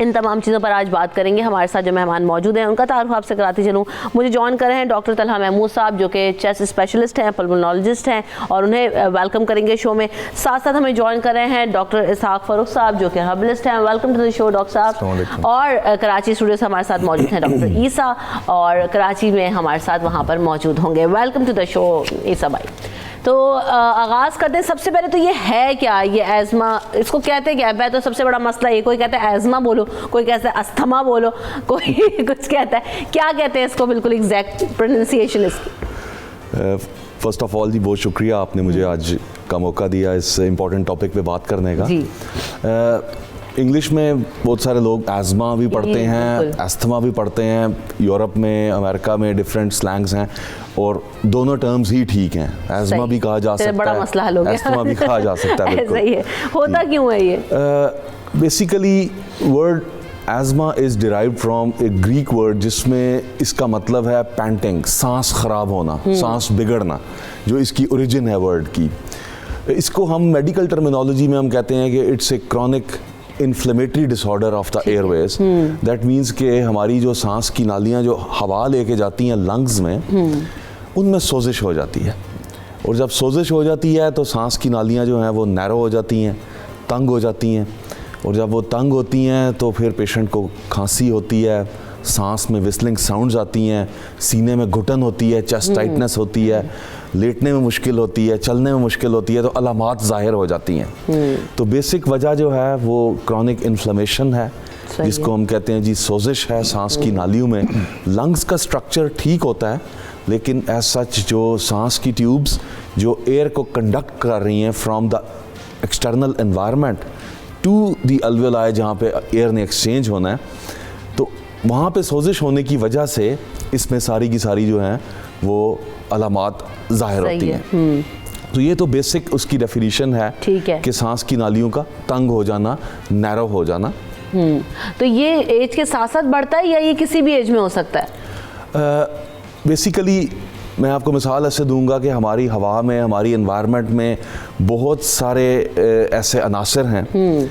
इन तमाम चीज़ों पर आज बात करेंगे। हमारे साथ जो मेहमान मौजूद हैं उनका तारुफ आपसे कराती चलूँ। मुझे जॉइन कर रहे हैं डॉक्टर तलहा महमूद साहब जो कि चेस्ट स्पेशलिस्ट हैं, पल्मोनोलॉजिस्ट हैं, और उन्हें वेलकम करेंगे शो में। साथ साथ हमें जॉइन कर रहे हैं डॉक्टर इसहाक फ़ारूक साहब जो कि हर्बलिस्ट हैं। Welcome to the show doctor साहब। और कराची स्टूडियो से हमारे साथ मौजूद हैं डॉक्टर ईसा, और कराची में हमारे साथ वहाँ पर मौजूद होंगे। वेलकम टू द शो ईसा भाई। तो आगाज़ करते हैं, सबसे पहले तो ये है क्या, ये एज़मा इसको कहते हैं क्या? मैं तो सबसे बड़ा मसला ये, कोई कहता है एज़मा बोलो, कोई कहता है अस्थमा बोलो, कोई कुछ कहता है, क्या कहते हैं इसको बिल्कुल एग्जैक्ट प्रोनाउंसिएशन इसकी? फर्स्ट ऑफ ऑल जी बहुत शुक्रिया, आपने मुझे आज का मौका दिया इस इम्पॉर्टेंट टॉपिक पे बात करने का। जी। इंग्लिश में बहुत सारे लोग एज़मा भी पढ़ते हैं, बिल्कुल। अस्थमा भी पढ़ते हैं, यूरोप में, अमेरिका में डिफरेंट स्लैंग्स हैं और दोनों टर्म्स ही ठीक हैं। एज़मा भी कहा जा सकता है, बड़ा मसला हल हो गया। अस्थमा भी कहा जा सकता है। बिल्कुल सही है। होता क्यों है ये? Basically word asthma is derived from A Greek word जिसमें इसका मतलब है पैंटिंग, सांस खराब होना, सांस बिगड़ना, जो इसकी ओरिजिन है वर्ड की। इसको हम मेडिकल टर्मिनोलॉजी में हम कहते हैं कि it's a chronic inflammatory disorder of the Airways. That means कि हमारी जो सांस की नालियाँ जो हवा लेके जाती हैं लंग्स में, उनमें सोजिश हो जाती है, और जब सोजिश हो जाती है तो सांस की नालियाँ जो हैं वो नैरो हो जाती हैं, तंग हो जाती हैं, और जब वो तंग होती हैं तो फिर पेशेंट को खांसी होती है, सांस में विस्लिंग साउंड्स आती हैं, सीने में घुटन होती है, चेस्ट टाइटनेस होती है, लेटने में मुश्किल होती है, चलने में मुश्किल होती है, तो अलामात ज़ाहिर हो जाती हैं। तो बेसिक वजह जो है वो क्रॉनिक इन्फ्लेमेशन है, जिसको हम कहते हैं जी सोजिश है सांस की नालियों में। लंग्स का स्ट्रक्चर ठीक होता है, लेकिन एज सच जो सांस की ट्यूब्स जो एयर को कंडक्ट कर रही हैं from the external environment to the alveoli जहाँ पे एयर ने एक्सचेंज होना है, तो वहाँ पे सोजिश होने की वजह से इसमें सारी की सारी जो हैं वो अलामात ज़ाहिर होती हैं। तो ये तो बेसिक उसकी डेफिनेशन है, ठीक है, कि सांस की नालियों का तंग हो जाना, नैरो हो जाना। तो ये एज के साथ साथ बढ़ता है या ये किसी भी एज में हो सकता है? बेसिकली मैं आपको मिसाल ऐसे दूंगा कि हमारी हवा में, हमारी एनवायरनमेंट में बहुत सारे ऐसे अनासर हैं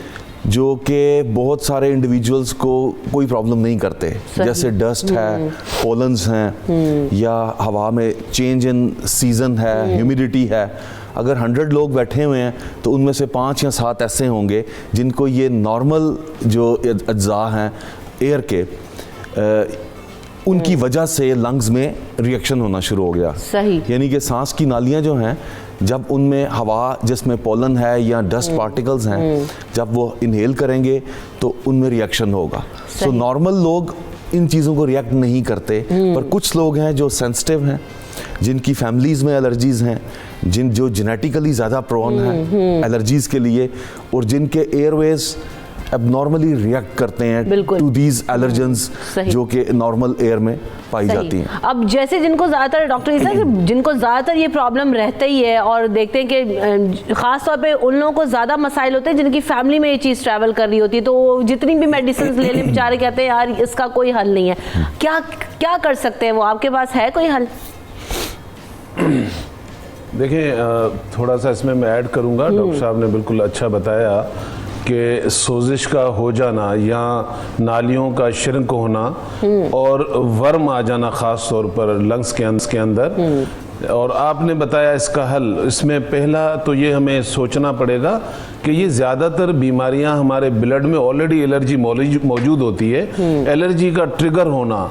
जो कि बहुत सारे इंडिविजुअल्स को कोई प्रॉब्लम नहीं करते, जैसे डस्ट है, पोलन्स हैं, या हवा में चेंज इन सीज़न है, ह्यूमिडिटी है। अगर 100 लोग बैठे हुए हैं तो उनमें से 5 या 7 ऐसे होंगे जिनको ये नॉर्मल जो अज्जा हैं एयर के, उनकी वजह से लंग्स में रिएक्शन होना शुरू हो गया। सही। यानी कि सांस की नालियाँ जो हैं, जब उनमें हवा जिसमें पोलन है या डस्ट पार्टिकल्स हैं, जब वो इनहेल करेंगे तो उनमें रिएक्शन होगा। सो नॉर्मल लोग इन चीज़ों को रिएक्ट नहीं करते, पर कुछ लोग हैं जो सेंसिटिव हैं, जिनकी फैमिलीज़ में एलर्जीज़ हैं, जो जेनेटिकली ज़्यादा प्रोन हैं एलर्जीज़ के लिए, और जिनके एयरवेज एबनॉर्मली रिएक्ट करते हैं टू दीज एलर्जेंस जो कि नॉर्मल एयर में पाई जाती हैं। अब जैसे जिनको ज़्यादातर डॉक्टर ईसा जिनको ज़्यादातर ये प्रॉब्लम रहता ही है, और देखते हैं कि ख़ास तौर पे उन लोगों को ज़्यादा मसाइल होते हैं जिनकी फैमिली में ये चीज़ ट्रैवल कर रही होती है, तो जितनी भी मेडिसिन ले लें बेचारे कहते हैं यार इसका कोई हल नहीं है। क्या कर सकते हैं वो? आपके पास है कोई हल? देखें, थोड़ा सा इसमें मैं ऐड करूँगा। डॉक्टर साहब ने बिल्कुल अच्छा बताया कि सोजिश का हो जाना या नालियों का श्रिंक होना और वर्म आ जाना ख़ास तौर पर लंग्स के अंदर, और आपने बताया इसका हल। इसमें पहला तो ये हमें सोचना पड़ेगा कि ये ज़्यादातर बीमारियां हमारे ब्लड में ऑलरेडी एलर्जी मौजूद होती है। एलर्जी का ट्रिगर होना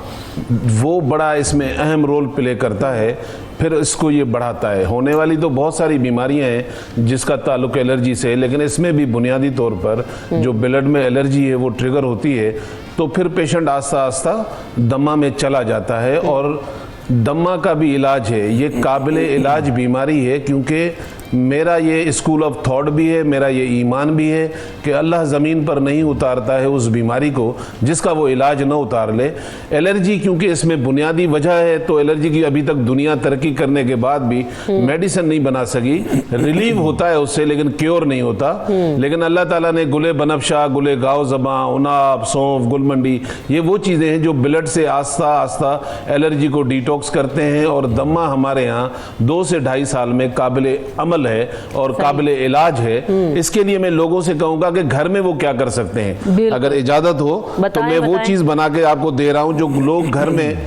वो बड़ा इसमें अहम रोल प्ले करता है, फिर इसको ये बढ़ाता है। होने वाली तो बहुत सारी बीमारियां हैं जिसका ताल्लुक एलर्जी से है, लेकिन इसमें भी बुनियादी तौर पर जो ब्लड में एलर्जी है वो ट्रिगर होती है, तो फिर पेशेंट आस्ता आस्ता दमा में चला जाता है। और दमा का भी इलाज है, ये काबिले इलाज बीमारी है, क्योंकि मेरा ये स्कूल ऑफ थॉट भी है, मेरा ये ईमान भी है कि अल्लाह ज़मीन पर नहीं उतारता है उस बीमारी को जिसका वो इलाज न उतार ले। एलर्जी क्योंकि इसमें बुनियादी वजह है, तो एलर्जी की अभी तक दुनिया तरक्की करने के बाद भी मेडिसिन नहीं बना सकी। रिलीव होता है उससे, लेकिन क्योर नहीं होता। लेकिन अल्लाह ताला ने गुले बनफशा, गुले गाव ज़बां, उनाब, सौंफ, गुलमंडी, ये वो चीज़ें हैं जो ब्लड से आस्ता आस्ता एलर्जी को डिटॉक्स करते हैं। और दमा हमारे यहाँ 2 से 2.5 साल में काबिले अमल है और काबिले इलाज है। इसके लिए मैं लोगों से कहूंगा कि घर में वो क्या कर सकते हैं। अगर इजाजत हो तो मैं वो चीज बना के आपको दे रहा हूं जो लोग घर में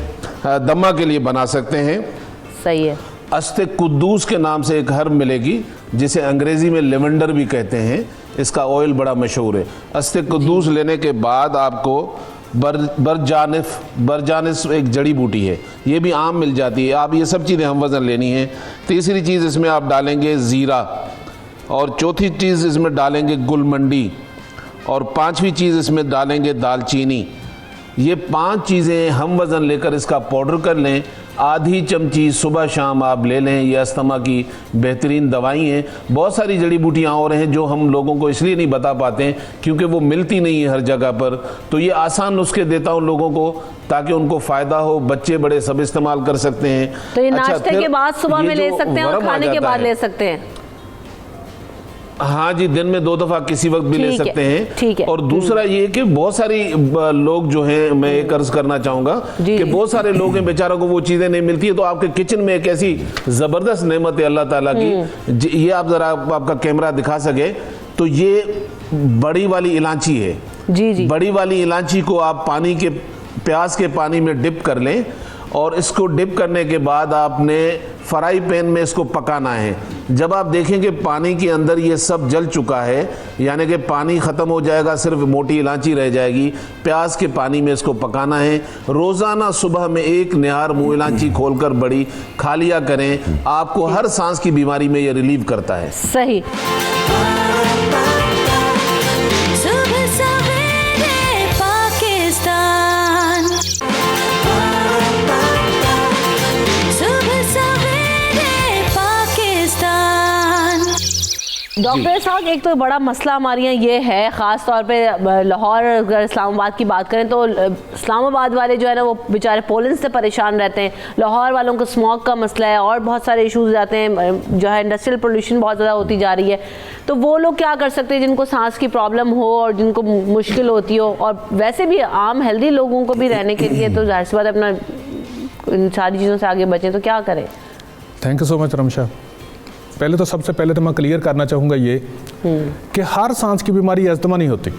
दमा के लिए बना सकते हैं। सही है। अस्ते कुद्दूस के नाम से एक हर्ब मिलेगी जिसे अंग्रेजी में लेवेंडर भी कहते हैं। इसका ऑयल बड़ा मशहूर है। अस्ते कुद्दूस लेने के बाद आपको बरजानिस एक जड़ी बूटी है, ये भी आम मिल जाती है। आप ये सब चीज़ें हम वज़न लेनी है। तीसरी चीज़ इसमें आप डालेंगे ज़ीरा, और चौथी चीज़ इसमें डालेंगे गुलमंडी, और पांचवी चीज़ इसमें डालेंगे दालचीनी। ये 5 चीज़ें हम वज़न लेकर इसका पाउडर कर लें। आधी चमची सुबह शाम आप ले लें। ये अस्थमा की बेहतरीन दवाई हैं। बहुत सारी जड़ी बूटियाँ और हैं जो हम लोगों को इसलिए नहीं बता पाते हैं क्योंकि वो मिलती नहीं है हर जगह पर। तो ये आसान नुस्खे देता हूँ लोगों को ताकि उनको फ़ायदा हो। बच्चे बड़े सब इस्तेमाल कर सकते हैं। तो ये अच्छा, नाश्ते फिर के बाद सुबह ये में ले जो सकते हैं और वरम आ खाने के जाता बाद है, ले सकते हैं। हाँ जी, दिन में 2 दफ़ा किसी वक्त भी ले ठीक है, सकते हैं। ठीक है। और दूसरा ये कि बहुत सारी लोग जो हैं, मैं एक अर्ज करना चाहूँगा कि बहुत सारे लोग हैं बेचारों को वो चीज़ें नहीं मिलती है। तो आपके किचन में एक ऐसी ज़बरदस्त नेमत है अल्लाह ताला की। ये आप ज़रा आपका कैमरा दिखा सके तो ये बड़ी वाली इलायची है। जी जी। बड़ी वाली इलायची को आप प्याज के पानी में डिप कर लें, और इसको डिप करने के बाद आपने फ्राई पैन में इसको पकाना है। जब आप देखेंगे पानी के अंदर ये सब जल चुका है, यानी कि पानी ख़त्म हो जाएगा, सिर्फ मोटी इलायची रह जाएगी, प्याज के पानी में इसको पकाना है। रोज़ाना सुबह में 1 निहार मुँह इलायची खोलकर बड़ी खा लिया करें। आपको हर सांस की बीमारी में ये रिलीव करता है। सही। सुबह सवेरे पाकिस्तान, सुबह सवेरे पाकिस्तान। डॉक्टर साहब, एक तो बड़ा मसला हमारे यहाँ ये है, ख़ास तौर पे लाहौर, अगर इस्लामाबाद की बात करें तो इस्लामाबाद वाले जो है ना वो बेचारे पोलन से परेशान रहते हैं। लाहौर वालों को स्मॉग का मसला है और बहुत सारे इश्यूज आते हैं, जो है इंडस्ट्रियल पोल्यूशन बहुत ज़्यादा होती जा रही है। तो वो लोग क्या कर सकते हैं जिनको सांस की प्रॉब्लम हो और जिनको मुश्किल होती हो, और वैसे भी आम हेल्दी लोगों को भी रहने के लिए तो जाहिर सी बात है अपना इन सारी चीज़ों से आगे बचें, तो क्या करें? Thank you so much Ramsha. पहले तो सबसे पहले तो मैं क्लियर करना चाहूँगा ये कि हर सांस की बीमारी अस्थमा नहीं होती।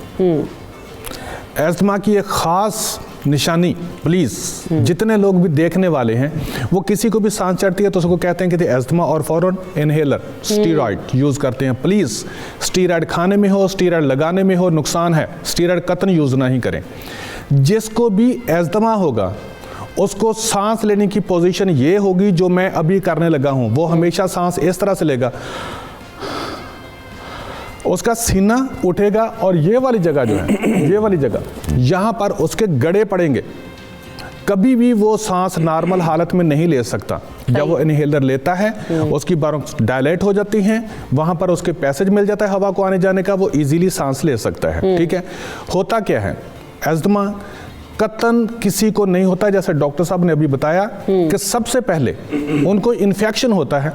अस्थमा की एक ख़ास निशानी, प्लीज़ जितने लोग भी देखने वाले हैं वो किसी को भी सांस चढ़ती है तो उसको कहते हैं कि अस्थमा, और फ़ौरन इनहेलर स्टीरॉयड यूज़ करते हैं। प्लीज़ स्टीरॉयड खाने में हो, स्टीरॉयड लगाने में हो, नुकसान है। स्टीरॉयड कतई यूज़ नहीं करें। जिसको भी अस्थमा होगा उसको सांस लेने की पोजीशन ये होगी जो मैं अभी करने लगा हूं। वो हमेशा सांस इस तरह से लेगा, उसका सीना उठेगा और ये वाली जगह जो है, ये वाली जगह यहां पर उसके गड़े पड़ेंगे। कभी भी वो सांस नॉर्मल हालत में नहीं ले सकता। जब वो इनहेलर लेता है उसकी बारों डायलेट हो जाती हैं, वहां पर उसके पैसेज मिल जाता है हवा को आने जाने का, वो इजीली सांस ले सकता है। ठीक है, होता क्या है, अस्थमा कतन किसी को नहीं होता। जैसे डॉक्टर साहब ने अभी बताया कि सबसे पहले उनको इन्फेक्शन होता है,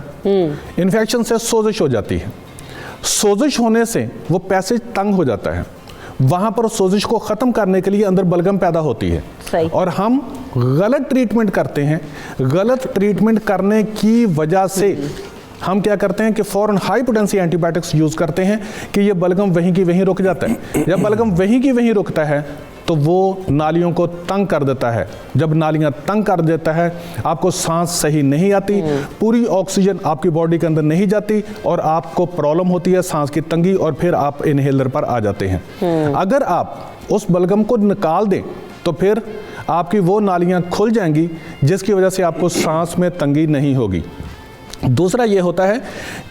इन्फेक्शन से सोजिश हो जाती है, सोजिश होने से वो पैसेज तंग हो जाता है, वहां पर सोजिश को ख़त्म करने के लिए अंदर बलगम पैदा होती है। सही। और हम गलत ट्रीटमेंट करते हैं। गलत ट्रीटमेंट करने की वजह से हम क्या करते हैं कि फ़ौरन हाई पोटेंसी एंटीबायोटिक्स यूज़ करते हैं कि ये बलगम वहीं की वहीं रुक जाता है। जब बलगम वहीं की वहीं रुकता है तो वो नालियों को तंग कर देता है। जब नालियां तंग कर देता है आपको सांस सही नहीं आती, पूरी ऑक्सीजन आपकी बॉडी के अंदर नहीं जाती और आपको प्रॉब्लम होती है सांस की तंगी, और फिर आप इनहेलर पर आ जाते हैं। अगर आप उस बलगम को निकाल दें तो फिर आपकी वो नालियां खुल जाएंगी जिसकी वजह से आपको सांस में तंगी नहीं होगी। दूसरा ये होता है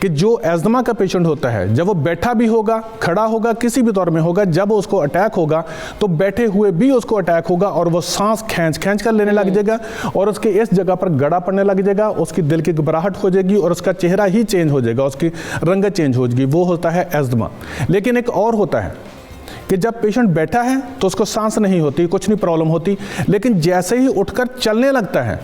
कि जो अस्थमा का पेशेंट होता है, जब वो बैठा भी होगा, खड़ा होगा, किसी भी दौर में होगा, जब उसको अटैक होगा तो बैठे हुए भी उसको अटैक होगा और वो सांस खींच कर लेने लग जाएगा और उसके इस जगह पर गड़ा पड़ने लग जाएगा, उसकी दिल की घबराहट हो जाएगी और उसका चेहरा ही चेंज हो जाएगा, उसकी रंगत चेंज हो जाएगी। वो होता है अस्थमा। लेकिन एक और होता है कि जब पेशेंट बैठा है तो उसको सांस नहीं होती, कुछ नहीं प्रॉब्लम होती, लेकिन जैसे ही उठकर चलने लगता है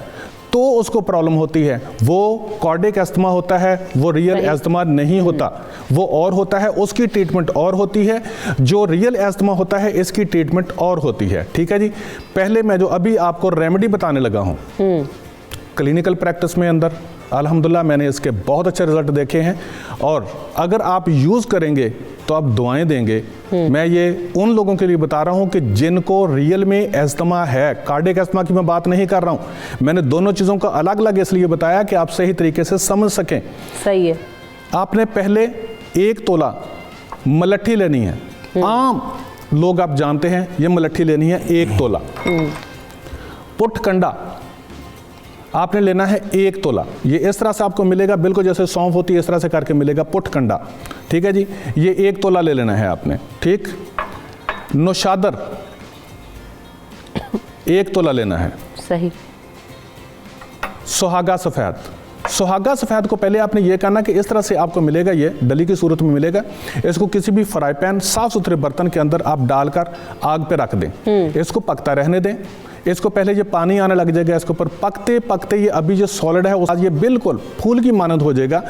तो उसको प्रॉब्लम होती है। वो कार्डियक अस्थमा होता है, वो रियल अस्थमा नहीं होता, वो और होता है, उसकी ट्रीटमेंट और होती है। जो रियल अस्थमा होता है इसकी ट्रीटमेंट और होती है। ठीक है जी। पहले मैं जो अभी आपको रेमेडी बताने लगा हूँ, क्लिनिकल प्रैक्टिस में अंदर अल्हम्दुलिल्लाह मैंने इसके बहुत अच्छे रिजल्ट देखे हैं, और अगर आप यूज़ करेंगे तो आप दुआएं देंगे। मैं ये उन लोगों के लिए बता रहा हूं कि जिनको रियल में अस्थमा है, कार्डियक अस्थमा की मैं बात नहीं कर रहा हूं, मैंने दोनों चीज़ों का अलग अलग इसलिए बताया कि आप सही तरीके से समझ सकें। सही है। आपने पहले 1 तोला मलट्ठी लेनी है, आम लोग आप जानते हैं, ये मलट्ठी लेनी है 1 तोला। पुटकंडा आपने लेना है 1 तोला। ये इस तरह से आपको मिलेगा, बिल्कुल जैसे सौंफ होती है इस तरह से करके मिलेगा पुटकंडा, ठीक है जी। ये 1 तोला ले लेना है आपने, ठीक। नौशादर 1 तोला लेना है। सही। सुहागा सफ़ेद, सुहागा सफ़ेद को पहले आपने ये करना कि इस तरह से आपको मिलेगा, ये डली की सूरत में मिलेगा। इसको किसी भी फ्राई पैन, साफ सुथरे बर्तन के अंदर आप डालकर आग पे रख दें, इसको पकता रहने दें। इसको पहले ये पानी आने लग जाएगा, इसके ऊपर पकते पकते ये अभी जो सॉलिड है वो ये बिल्कुल फूल की मानद हो जाएगा।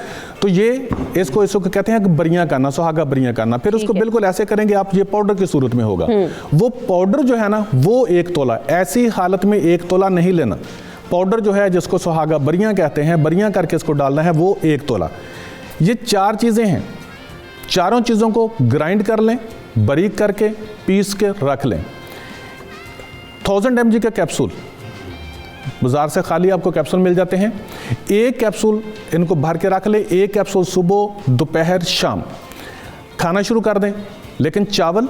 तो ये इसको कहते हैं कि बरियां करना, सुहागा बरियां करना। फिर उसको बिल्कुल ऐसे करेंगे आप, ये पाउडर की सूरत में होगा। वो पाउडर जो है ना वो 1 तोला, ऐसी हालत में 1 तोला नहीं लेना। पाउडर जो है जिसको सुहागा बरियां कहते हैं, बरियां करके इसको डालना है, वो 1 तोला। ये 4 चीज़ें हैं, चारों चीज़ों को ग्राइंड कर लें, बारीक करके पीस के रख लें। 1000 mg का कैप्सूल बाजार से खाली आपको कैप्सूल मिल जाते हैं। 1 कैप्सूल इनको भर के रख ले, 1 कैप्सूल सुबह, दोपहर, शाम खाना शुरू कर दें। लेकिन चावल,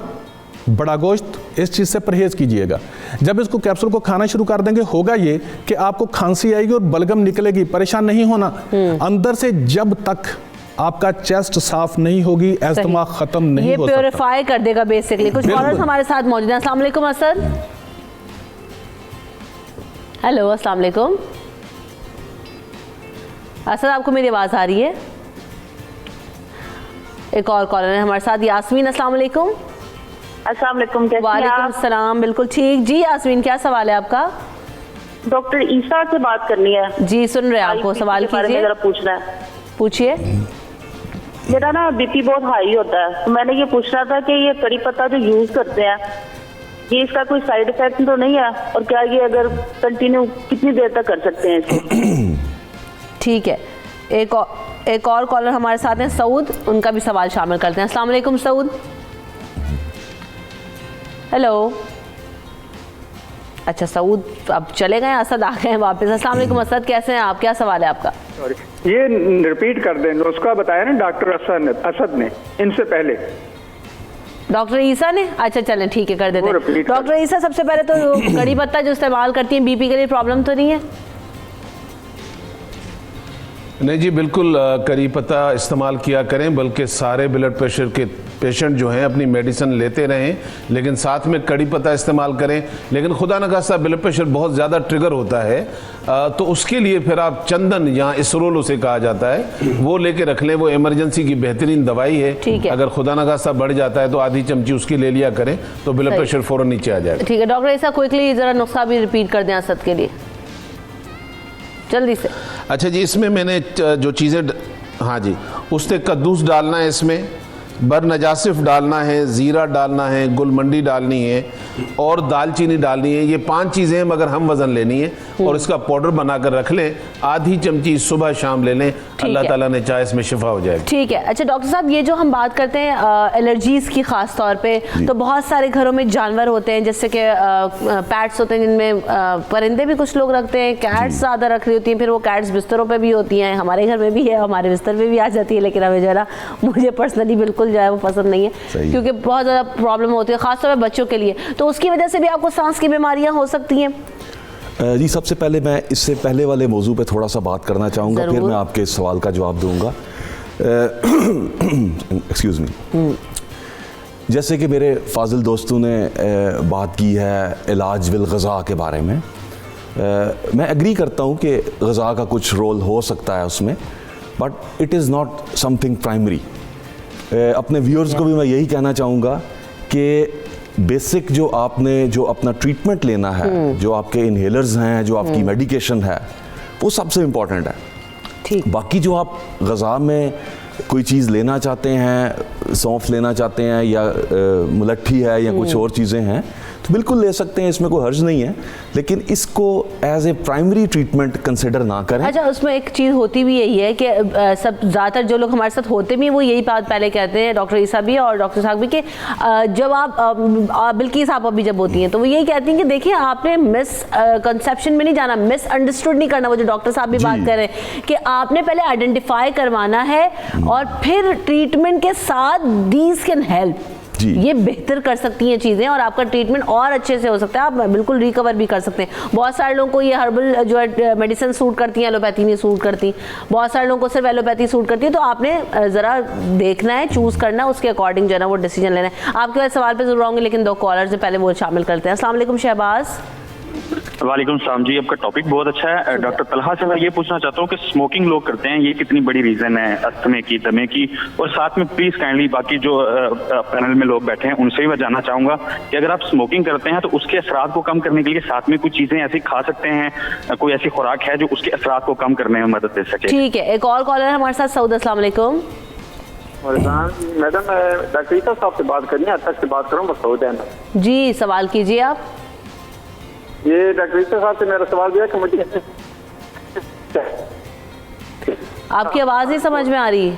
बड़ा गोश्त, इस चीज़ से परहेज़ कीजिएगा। जब इसको कैप्सूल को खाना शुरू कर देंगे, होगा ये कि आपको खांसी आएगी और बलगम निकलेगी, परेशान नहीं होना। अंदर से जब तक आपका चेस्ट साफ नहीं होगी, अस्थमा खत्म नहीं हो सकता। ये प्योरीफाई कर देगा बेसिकली। कुछ कॉलर्स हमारे साथ मौजूद हैं। अस्सलाम वालेकुम असद। हेलो, अस्सलाम वालेकुम असद, आपको मेरी आवाज़ आ रही है? एक और कॉलर है हमारे साथ, यास्मीन। अस्सलाम वालेकुम। अस्सलाम वालेकुम, कैसी हैं वालेकुम आप? सलाम, बिल्कुल ठीक जी। यास्मीन, क्या सवाल है आपका? डॉक्टर ईसा से बात करनी है जी, सुन रहे हैं आपको, सवाल कीजिए। जरा पूछना है। पूछिए। मेरा ना बीपी बहुत हाई होता है, तो मैंने ये पूछना था कि ये कड़ी पत्ता जो यूज करते हैं, ये इसका कोई साइड इफेक्ट तो नहीं है, और क्या ये अगर कंटिन्यू कितनी देर तक कर सकते हैं इसको? ठीक है, एक और कॉलर हमारे साथ हैं, सऊद, उनका भी सवाल शामिल करते हैं। अस्सलाम वालेकुम सऊद। हेलो। अच्छा, सऊद अब चले गए, असद आ गए हैं वापस। अस्सलाम वालेकुम असद, कैसे हैं आप? क्या सवाल है आपका? ये रिपीट कर दें, नुस्खा बताया ना डॉक्टर असद ने इनसे पहले। डॉक्टर ईसा ने? अच्छा चलें, ठीक है, कर देते हैं। डॉक्टर ईसा, सबसे पहले तो कड़ी पत्ता जो इस्तेमाल करती हैं बीपी के लिए प्रॉब्लम तो नहीं है? नहीं जी, बिल्कुल करी पत्ता इस्तेमाल किया करें, बल्कि सारे ब्लड प्रेशर के पेशेंट जो हैं अपनी मेडिसिन लेते रहें, लेकिन साथ में कड़ी पत्ता इस्तेमाल करें। लेकिन खुदा न खास्ता ब्लड प्रेशर बहुत ज़्यादा ट्रिगर होता है, तो उसके लिए फिर आप चंदन या इसरोल उसे कहा जाता है, वो लेके रख लें। वो इमरजेंसी की बेहतरीन दवाई है। अगर खुदा न खास्ता बढ़ जाता है तो आधी चमची उसकी ले लिया करें, तो ब्लड प्रेशर फ़ौरन नीचे आ जाएगा। ठीक है डॉक्टर ईसा, क्विकली ज़रा नुस्खा भी रिपीट कर दें असद के लिए, जल्दी से। अच्छा जी, इसमें मैंने जो चीज़ें, हाँ जी, उससे कद्दूस डालना है, इसमें बर नजासिफ डालना है, ज़ीरा डालना है, गुलमंडी डालनी है और दालचीनी डालनी है। ये 5 चीज़ें हैं, मगर हम वज़न लेनी है और इसका पाउडर बनाकर रख लें। आधी चमची सुबह शाम ले लें, अल्लाह ताला ने चाहे इसमें शिफा हो जाएगी। ठीक है। अच्छा डॉक्टर साहब, ये जो हम बात करते हैं एलर्जीज़ की ख़ास तौर पे, तो बहुत सारे घरों में जानवर होते हैं, जैसे कि पैट्स होते हैं, जिनमें परिंदे भी कुछ लोग रखते हैं, कैट्स ज़्यादा रख रही होती हैं, फिर वो कैट्स बिस्तरों पर भी होती हैं। हमारे घर में भी है, हमारे बिस्तर पर भी आ जाती है, लेकिन हमें ज़रा, मुझे पर्सनली बिल्कुल जो है वो पसंद नहीं है, क्योंकि बहुत ज़्यादा प्रॉब्लम होती है, ख़ासतौर पर बच्चों के लिए। तो उसकी वजह से भी आपको सांस की बीमारियां हो सकती हैं? जी, सबसे पहले मैं इससे पहले वाले मौजू पे थोड़ा सा बात करना चाहूँगा, फिर मैं आपके इस सवाल का जवाब दूंगा। Excuse me. जैसे कि मेरे फाजिल दोस्तों ने बात की है इलाज बिल ग़ज़ा के बारे में, मैं एग्री करता हूँ कि ग़ज़ा का कुछ रोल हो सकता है उसमें, but it is not something primary. अपने व्यूअर्स को भी मैं यही कहना चाहूँगा कि बेसिक जो आपने जो अपना ट्रीटमेंट लेना है, जो आपके इनहेलर्स हैं, जो आपकी मेडिकेशन है, वो सबसे इम्पॉर्टेंट है। ठीक। बाकी जो आप ग़ज़ा में कोई चीज़ लेना चाहते हैं, सौंफ लेना चाहते हैं या मुलट्ठी है या कुछ और चीज़ें हैं, तो बिल्कुल ले सकते हैं, इसमें कोई हर्ज नहीं है, लेकिन इसको as a primary treatment consider ना करें। अच्छा, उसमें एक चीज़ होती भी यही है कि सब ज़्यादातर जो लोग हमारे साथ होते भी हैं, वो यही बात पहले कहते हैं, डॉक्टर ईसा भी और डॉक्टर साहब भी, कि जब आप बिल्किस आप अभी जब होती हैं, तो वो यही कहती हैं कि देखिए, आपने मिस कंसेप्शन में नहीं जाना, मिस अंडरस्टूड नहीं करना। वो जो डॉक्टर साहब भी बात कर रहे हैं कि आपने पहले आइडेंटिफाई करवाना है और फिर ट्रीटमेंट के साथ दीज कैन हेल्प। जी। ये बेहतर कर सकती हैं चीज़ें और आपका ट्रीटमेंट और अच्छे से हो सकता है, आप बिल्कुल रिकवर भी कर सकते हैं। बहुत सारे लोगों को ये हर्बल जो है मेडिसिन सूट करती हैं, एलोपैथी नहीं सूट करती, बहुत सारे लोगों को सिर्फ एलोपैथी सूट करती है। तो आपने ज़रा देखना है, चूज़ करना है, उसके अकॉर्डिंग जो है ना वो डिसीजन लेना है। आपके पास सवाल पे जरूर आऊँगे, लेकिन 2 कॉलर से पहले वो शामिल करते हैं। अस्सलाम वालेकुम शहबाज। वालेकुम सलाम जी, आपका टॉपिक बहुत अच्छा है। डॉक्टर तलहा से मैं ये पूछना चाहता हूँ कि स्मोकिंग लोग करते हैं, ये कितनी बड़ी रीजन है अस्थमे की, दमे की, और साथ में प्लीज काइंडली बाकी जो पैनल में लोग बैठे हैं उनसे भी मैं जानना चाहूंगा कि अगर आप स्मोकिंग करते हैं तो उसके असरात को कम करने के लिए साथ में कुछ चीजें ऐसी खा सकते हैं, कोई ऐसी खुराक है जो उसके असरात को कम करने में मदद दे सके? ठीक है, एक और कॉलर है हमारे साथ, सऊद। अस्सलाम वालेकुम। मैडम डॉक्टर ईसा साहब से बात करनी है, अच्छा से बात करूँ, मसूद है ना जी, सवाल कीजिए आप। ये डॉक्टर ईसा साहब से मेरा सवाल दिया कि मुझे आपकी आवाज़ नहीं समझ में आ रही,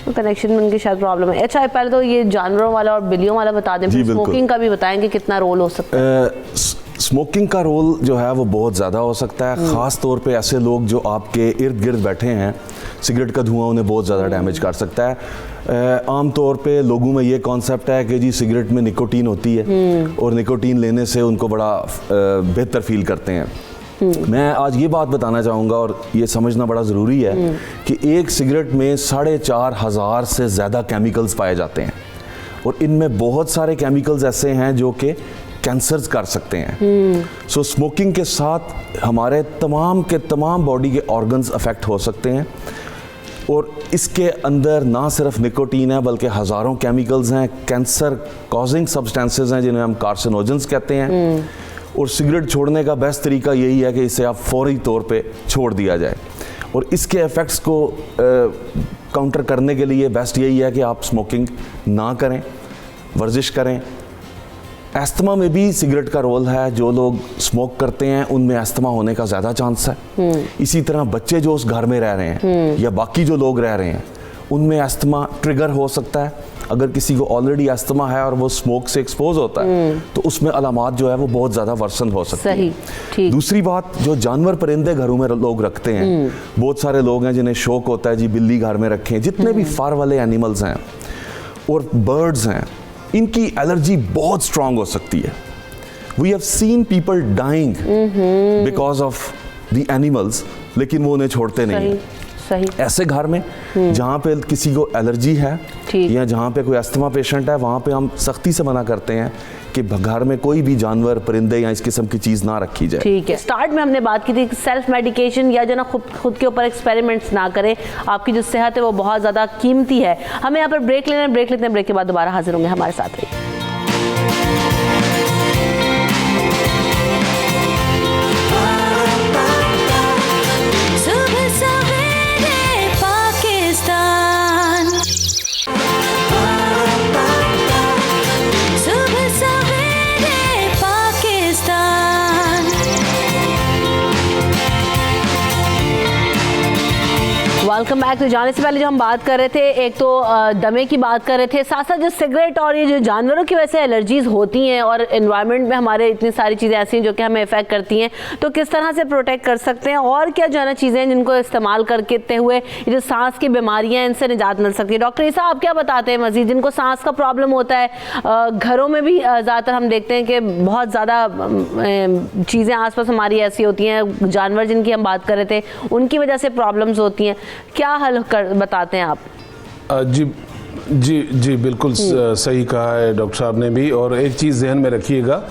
कनेक्शन में उनकी शायद प्रॉब्लम है। अच्छा, पहले तो ये जानवरों वाला और बिल्लियों वाला बता दें, फिर स्मोकिंग का भी बताएं कि कितना रोल हो सकता है। स्मोकिंग का रोल जो है वो बहुत ज़्यादा हो सकता है, ख़ास तौर पे ऐसे लोग जो आपके इर्द गिर्द बैठे हैं, सिगरेट का धुआं उन्हें बहुत ज़्यादा डैमेज कर सकता है। आम तौर पे लोगों में ये कॉन्सेप्ट है कि जी सिगरेट में निकोटीन होती है और निकोटीन लेने से उनको बड़ा बेहतर फील करते हैं। मैं आज ये बात बताना चाहूँगा और ये समझना बड़ा ज़रूरी है कि एक सिगरेट में 4,500 से ज़्यादा केमिकल्स पाए जाते हैं और इनमें बहुत सारे केमिकल्स ऐसे हैं जो कि कैंसर्स कर सकते हैं। सो स्मोकिंग के साथ हमारे तमाम के तमाम बॉडी के ऑर्गन्स अफेक्ट हो सकते हैं और इसके अंदर ना सिर्फ निकोटीन है बल्कि हज़ारों केमिकल्स हैं, कैंसर कॉजिंग सब्सटेंसेस हैं जिन्हें हम कार्सिनोजेंस कहते हैं। और सिगरेट छोड़ने का बेस्ट तरीका यही है कि इसे आप फौरी तौर पे छोड़ दिया जाए और इसके इफ़ेक्ट्स को काउंटर करने के लिए बेस्ट यही है कि आप स्मोकिंग ना करें, वर्जिश करें। एस्थमा में भी सिगरेट का रोल है, जो लोग स्मोक करते हैं उनमें एस्थमा होने का ज़्यादा चांस है। इसी तरह बच्चे जो उस घर में रह रहे हैं या बाकी जो लोग रह रहे हैं उनमें एस्थमा ट्रिगर हो सकता है। अगर किसी को ऑलरेडी एस्थमा है और वो स्मोक से एक्सपोज होता है तो उसमें अलामात जो है वो बहुत ज़्यादा वर्सन हो सकती है। ठीक। दूसरी बात, जो जानवर परिंदे घरों में लोग रखते हैं, बहुत सारे लोग हैं जिन्हें शौक होता है जी बिल्ली घर में रखें, जितने भी फर वाले एनिमल्स हैं और बर्ड्स हैं, इनकी एलर्जी बहुत स्ट्रांग हो सकती है। We have seen people dying because of the animals, लेकिन वो उन्हें छोड़ते नहीं हैं। सही। ऐसे घर में जहाँ पे किसी को एलर्जी है या जहाँ पे कोई अस्थमा पेशेंट है, वहाँ पे हम सख्ती से मना करते हैं कि घर में कोई भी जानवर, परिंदे या इस किस्म की चीज़ ना रखी जाए। ठीक है। स्टार्ट में हमने बात की थी सेल्फ मेडिकेशन या जो ना खुद के ऊपर एक्सपेरिमेंट्स ना करें, आपकी जो सेहत है वो बहुत ज़्यादा कीमती है। हमें यहाँ पर ब्रेक लेना है, ब्रेक लेते हैं, ब्रेक के बाद दोबारा हाजिर होंगे, हमारे साथ रहिए। Welcome back. तो जाने से पहले जो हम बात कर रहे थे, एक तो दमे की बात कर रहे थे, साथ साथ जो सिगरेट और ये जो जानवरों की वजह से एलर्जीज होती हैं और एनवायरनमेंट में हमारे इतनी सारी चीज़ें ऐसी हैं जो कि हमें इफेक्ट करती हैं, तो किस तरह से प्रोटेक्ट कर सकते हैं और क्या जो है ना चीज़ें हैं जिनको इस्तेमाल करते हुए ये जो सांस की बीमारियाँ हैं इनसे निजात मिल सकती है। डॉक्टर ईसा, आप क्या बताते हैं मजीद, जिनको सांस का प्रॉब्लम होता है, घरों में भी ज़्यादातर हम देखते हैं कि बहुत ज़्यादा चीज़ें आसपास हमारी ऐसी होती हैं, जानवर जिनकी हम बात कर रहे थे उनकी वजह से प्रॉब्लम्स होती हैं, क्या हल बताते हैं आप? जी जी जी बिल्कुल सही कहा है डॉक्टर साहब ने भी। और एक चीज़ जहन में रखिएगा,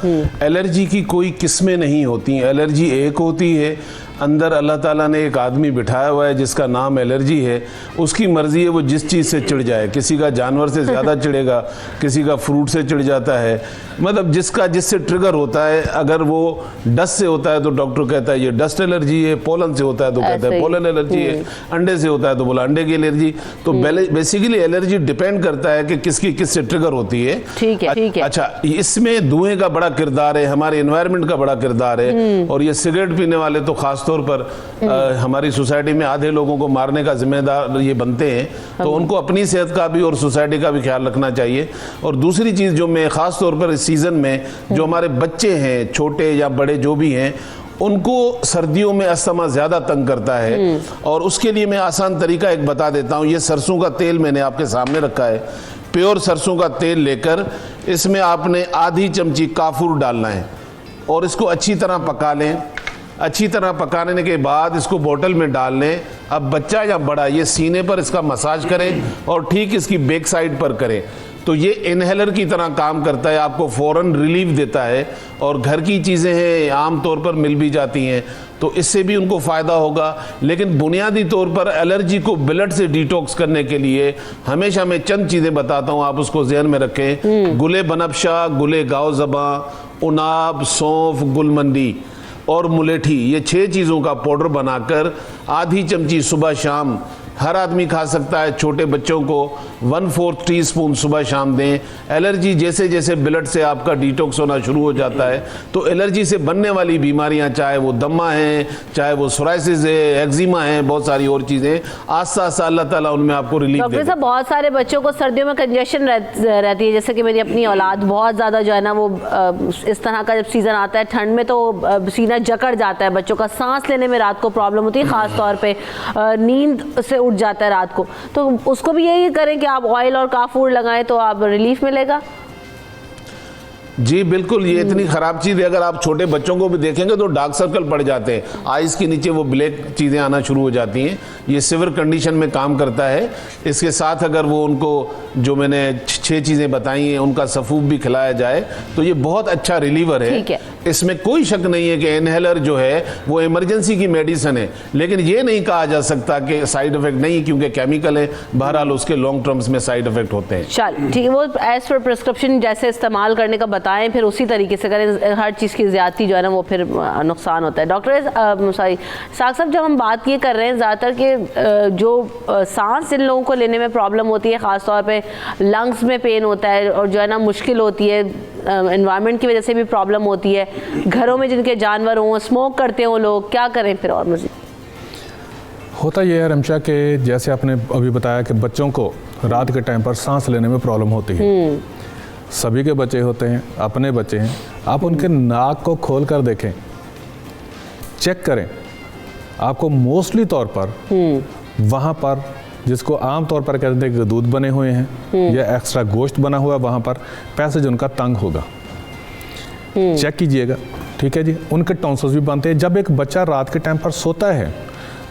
एलर्जी की कोई किस्में नहीं होती, एलर्जी एक होती है। अंदर अल्लाह ताला ने एक आदमी बिठाया हुआ है जिसका नाम एलर्जी है, उसकी मर्जी है वो जिस चीज़ से चिढ़ जाए। किसी का जानवर से ज़्यादा चिढ़ेगा, किसी का फ्रूट से चिढ़ जाता है, मतलब जिससे ट्रिगर होता है। अगर वो डस्ट से होता है तो डॉक्टर कहता है ये डस्ट एलर्जी है, पोलन से होता है तो कहता है पोलन एलर्जी है, अंडे से होता है तो बोला अंडे की एलर्जी। तो बेसिकली एलर्जी डिपेंड करता है कि किसकी किससे ट्रिगर होती है। ठीक है, ठीक है। अच्छा, इसमें धुएं का बड़ा किरदार है, हमारे एनवायरनमेंट का बड़ा किरदार है। और ये सिगरेट पीने वाले तो खास तौर पर हमारी सोसाइटी में आधे लोगों को मारने का जिम्मेदार ये बनते हैं, तो उनको अपनी सेहत का भी और सोसाइटी का भी ख्याल रखना चाहिए। और दूसरी चीज़ जो मैं ख़ास तौर पर इस सीज़न में जो हमारे बच्चे हैं, छोटे या बड़े जो भी हैं, उनको सर्दियों में अस्थमा ज़्यादा तंग करता है। और उसके लिए मैं आसान तरीका एक बता देता हूँ। ये सरसों का तेल मैंने आपके सामने रखा है। प्योर सरसों का तेल लेकर इसमें आपने आधी चमची काफूर डालना है और इसको अच्छी तरह पका लें। अच्छी तरह पकाने के बाद इसको बोतल में डाल लें। अब बच्चा या बड़ा ये सीने पर इसका मसाज करें और ठीक इसकी बैक साइड पर करें, तो ये इनहेलर की तरह काम करता है, आपको फ़ौरन रिलीफ देता है। और घर की चीज़ें हैं, आम तौर पर मिल भी जाती हैं, तो इससे भी उनको फ़ायदा होगा। लेकिन बुनियादी तौर पर एलर्जी को ब्लड से डिटॉक्स करने के लिए हमेशा मैं चंद चीज़ें बताता हूँ, आप उसको ज़हन में रखें। गुले बनफशा, गुले गाओ ज़बां, उनाब, सौंफ, गुलमंदी और मुलेठी, ये 6 चीज़ों का पाउडर बनाकर आधी चमची सुबह शाम हर आदमी खा सकता है। छोटे बच्चों को 1/4 टीस्पून सुबह शाम दें। एलर्जी जैसे जैसे ब्लड से आपका डिटॉक्स होना शुरू हो जाता है, तो एलर्जी से बनने वाली बीमारियां, चाहे वो दमा है, चाहे वो सोराइसिस है, एक्जिमा है, बहुत सारी और चीज़ें, आस्ता आस्ता अल्लाह ताला उनमें आपको रिलीफ देगा। डॉक्टर साहब, बहुत सारे बच्चों को सर्दियों में कंजेशन रहती है, जैसे कि मेरी अपनी औलाद बहुत ज़्यादा जो है ना वो इस तरह का जब सीज़न आता है ठंड में, तो सीना जकड़ जाता है बच्चों का, सांस लेने में रात को प्रॉब्लम होती है, ख़ास तौर पर नींद से उठ जाता है रात को। तो उसको भी यही करें कि आप ऑयल और काफूर लगाएं तो आप रिलीफ मिलेगा। जी बिल्कुल, ये इतनी ख़राब चीज़ है। अगर आप छोटे बच्चों को भी देखेंगे तो डार्क सर्कल पड़ जाते हैं, आइज़ के नीचे वो ब्लैक चीज़ें आना शुरू हो जाती हैं। ये सिवियर कंडीशन में काम करता है। इसके साथ अगर वो उनको जो मैंने 6 चीज़ें बताई हैं उनका सफूफ भी खिलाया जाए तो ये बहुत अच्छा रिलीवर है। इसमें कोई शक नहीं है कि इनहेलर जो है वो इमरजेंसी की मेडिसिन है, लेकिन ये नहीं कहा जा सकता कि साइड इफेक्ट नहीं, क्योंकि केमिकल है, बहरहाल उसके लॉन्ग टर्म्स में साइड इफेक्ट होते हैं। चल ठीक है, वो एज पर प्रिस्क्रिप्शन जैसे इस्तेमाल करने का बताएं, फिर उसी तरीके से करें। हर चीज़ की ज़्यादती जो है ना वो फिर नुकसान होता है। डॉक्टर सॉरी साग साहब, जब हम बात ये कर रहे हैं ज़्यादातर के जो सांस इन लोगों को लेने में प्रॉब्लम होती है, ख़ास तौर पे लंग्स में पेन होता है और जो है ना मुश्किल होती है, एनवायरनमेंट की वजह से भी प्रॉब्लम होती है, घरों में जिनके जानवर हों, स्मोक करते हों लोग, क्या करें फिर? और मज़ीद होता ये है रमशा के जैसे आपने अभी बताया कि बच्चों को रात के टाइम पर सांस लेने में प्रॉब्लम होती है। सभी के बच्चे होते हैं, अपने बच्चे हैं, आप उनके नाक को खोल कर देखें, चेक करें, आपको मोस्टली तौर पर वहाँ पर जिसको आम तौर पर कहते हैं कि दूध बने हुए हैं या एक्स्ट्रा गोश्त बना हुआ है, वहाँ पर पैसेज उनका तंग होगा। चेक कीजिएगा, ठीक है जी। उनके टॉन्सिल्स भी बनते हैं। जब एक बच्चा रात के टाइम पर सोता है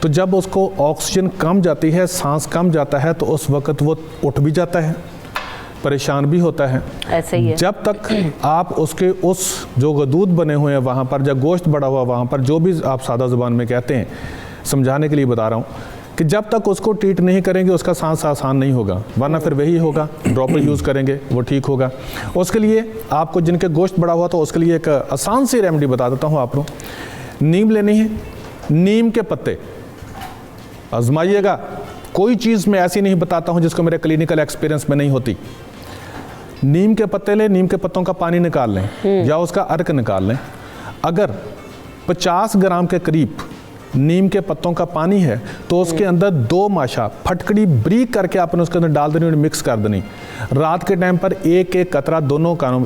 तो जब उसको ऑक्सीजन कम जाती है, सांस कम जाता है, तो उस वक्त वो उठ भी जाता है, परेशान भी होता है। ऐसे ही है। जब तक आप उसके उस जो दूध बने हुए हैं वहाँ पर, जब गोश्त बड़ा हुआ वहाँ पर, जो भी आप सादा ज़ुबान में कहते हैं, समझाने के लिए बता रहा हूँ कि जब तक उसको ट्रीट नहीं करेंगे उसका सांस आसान नहीं होगा, वरना फिर वही होगा, ड्रॉपर यूज़ करेंगे वो ठीक होगा। उसके लिए आपको जिनके गोश्त बड़ा हुआ तो उसके लिए एक आसान सी रेमेडी बता देता हूँ आपको। नीम लेनी है, नीम के पत्ते आजमाइएगा। कोई चीज़ मैं ऐसी नहीं बताता हूँ जिसको मेरे क्लिनिकल एक्सपीरियंस में नहीं होती। नीम के पत्ते लें, नीम के पत्तों का पानी निकाल लें या उसका अर्क निकाल लें। अगर 50 ग्राम के करीब नीम के पत्तों का पानी है तो उसके अंदर 2 माशा फटकड़ी ब्रीक करके आपने उसके अंदर डाल देनी और मिक्स कर देनी। रात के टाइम पर एक एक कतरा दोनों कानों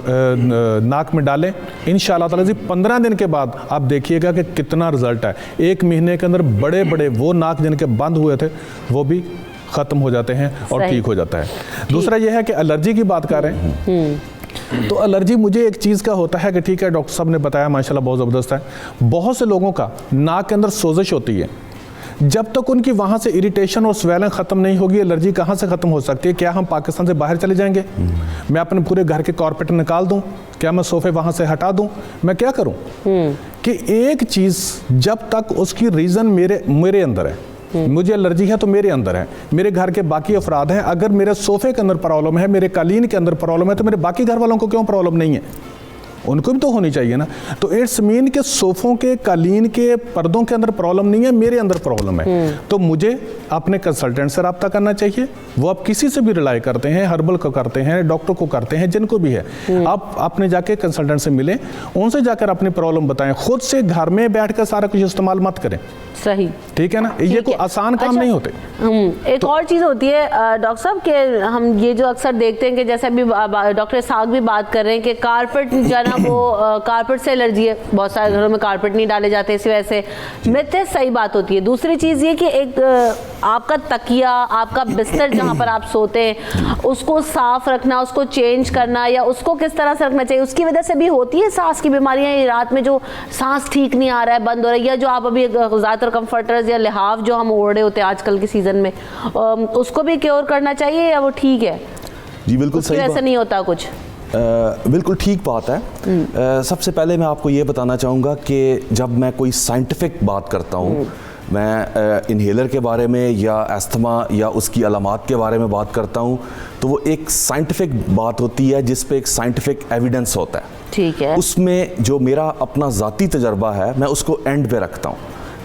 नाक में डालें। इंशाअल्लाह ताला जी 15 दिन के बाद आप देखिएगा कि कितना रिजल्ट है। 1 महीने के अंदर बड़े बड़े वो नाक जिनके बंद हुए थे वो भी ख़त्म हो जाते हैं और ठीक हो जाता है। दूसरा यह है कि एलर्जी की बात कर रहे हैं तो एलर्जी मुझे एक चीज़ का होता है कि ठीक है, डॉक्टर साहब ने बताया माशाल्लाह बहुत ज़बरदस्त है। बहुत से लोगों का नाक के अंदर सोजिश होती है, जब तक उनकी वहाँ से इरिटेशन और स्वेलिंग ख़त्म नहीं होगी, एलर्जी कहाँ से ख़त्म हो सकती है? क्या हम पाकिस्तान से बाहर चले जाएंगे? मैं अपने पूरे घर के कारपेट निकाल दूँ? क्या मैं सोफ़े वहाँ से हटा दूँ? मैं क्या करूँ? कि एक चीज़ जब तक उसकी रीज़न मेरे अंदर है, मुझे एलर्जी है तो मेरे अंदर है, मेरे घर के बाकी अफराद हैं, अगर मेरे सोफ़े के अंदर प्रॉब्लम है, मेरे कालीन के अंदर प्रॉब्लम है, तो मेरे बाकी घर वालों को क्यों प्रॉब्लम नहीं है? उनको भी तो होनी चाहिए ना। तो इट्स मीन के सोफ़ों के, कालीन के, पर्दों के अंदर प्रॉब्लम नहीं है, मेरे अंदर प्रॉब्लम है। तो मुझे अपने कंसल्टेंट से रब्ता करना चाहिए। वो आप किसी से भी रिलाई करते हैं, हर्बल को करते हैं, डॉक्टर को करते हैं, जिनको भी है, आप अपने जाके कंसल्टेंट से मिलें, उनसे जाकर अपनी प्रॉब्लम बताएं। खुद से घर में बैठ कर सारा कुछ इस्तेमाल मत करें। सही, ठीक है ना, ये कोई आसान काम नहीं होते। एक और चीज़ होती है डॉक्टर साहब के, हम ये जो अक्सर देखते हैं कि जैसे अभी डॉक्टर साग भी बात कर रहे हैं कि कारपेट जो है ना वो कारपेट से एलर्जी है, बहुत सारे घरों में कारपेट नहीं डाले जाते इसी वजह से, मिथ है, सही बात होती है। दूसरी चीज़ ये कि एक आपका तकिया, आपका बिस्तर जहाँ पर आप सोते हैं उसको साफ रखना, उसको चेंज करना या उसको किस तरह से रखना चाहिए, उसकी वजह से भी होती है सांस की बीमारियाँ। रात में जो सांस ठीक नहीं आ रहा है, बंद हो रहा है, या जो आप अभी ज़्यादातर कंफर्टर्स या लिहाफ जो हम ओढ़े होते हैं आजकल के सीज़न में, उसको भी क्योर करना चाहिए या वो ठीक है? जी बिल्कुल सही, ऐसा नहीं होता कुछ? बिल्कुल ठीक बात है। सबसे पहले मैं आपको ये बताना चाहूँगा कि जब मैं कोई साइंटिफिक बात करता हूँ, मैं इन्हेलर के बारे में या अस्थमा या उसकी अलामात के बारे में बात करता हूँ, तो वो एक साइंटिफिक बात होती है जिस पे एक साइंटिफिक एविडेंस होता है। ठीक है। उसमें जो मेरा अपना ज़ाती तजर्बा है मैं उसको एंड पे रखता हूँ।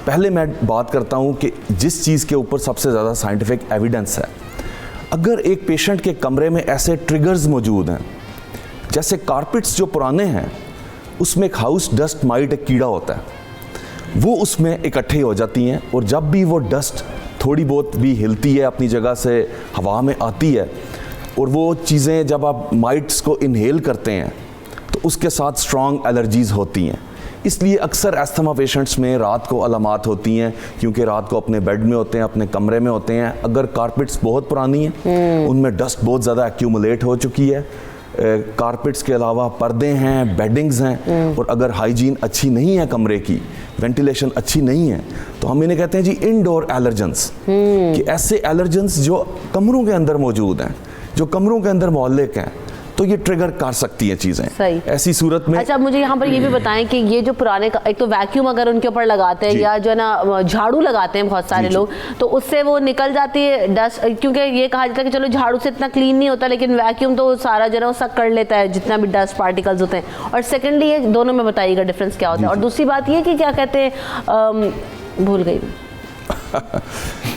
पहले मैं बात करता हूँ कि जिस चीज़ के ऊपर सबसे ज़्यादा साइंटिफिक एविडेंस है। अगर एक पेशेंट के कमरे में ऐसे ट्रिगर्स मौजूद हैं, जैसे कारपेट्स जो पुराने हैं उसमें एक हाउस डस्ट माइट, एक कीड़ा होता है, वो उसमें इकट्ठे हो जाती हैं, और जब भी वो डस्ट थोड़ी बहुत भी हिलती है अपनी जगह से, हवा में आती है, और वो चीज़ें जब आप माइट्स को इनहेल करते हैं तो उसके साथ स्ट्रॉन्ग एलर्जीज़ होती हैं। इसलिए अक्सर अस्थमा पेशेंट्स में रात को अलामात होती हैं, क्योंकि रात को अपने बेड में होते हैं, अपने कमरे में होते हैं। अगर कारपेट्स बहुत पुरानी हैं, उनमें डस्ट बहुत ज़्यादा एक्यूमुलेट हो चुकी है, कारपेट्स के अलावा पर्दे हैं, बेडिंग्स हैं, और अगर हाइजीन अच्छी नहीं है कमरे की, वेंटिलेशन अच्छी नहीं है, तो हम इन्हें कहते हैं जी इनडोर एलर्जेंस, कि ऐसे एलर्जेंस जो कमरों के अंदर मौजूद हैं, जो कमरों के अंदर मोहल्लिक हैं, तो ये ट्रिगर कर सकती हैं चीज़ें। सही। ऐसी सूरत में अच्छा, मुझे यहाँ पर ये भी बताएं कि ये जो पुराने एक तो वैक्यूम अगर उनके ऊपर लगाते हैं या जो है ना झाड़ू लगाते हैं बहुत सारे लोग, तो उससे वो निकल जाती है डस्ट, क्योंकि ये कहा जाता है कि चलो झाड़ू से इतना क्लीन नहीं होता, लेकिन वैक्यूम तो सारा जो है वो सक कर लेता है जितना भी डस्ट पार्टिकल्स होते हैं। और सेकेंडली ये दोनों में बताइएगा डिफरेंस क्या होता है। और दूसरी बात ये कि क्या कहते हैं, भूल गई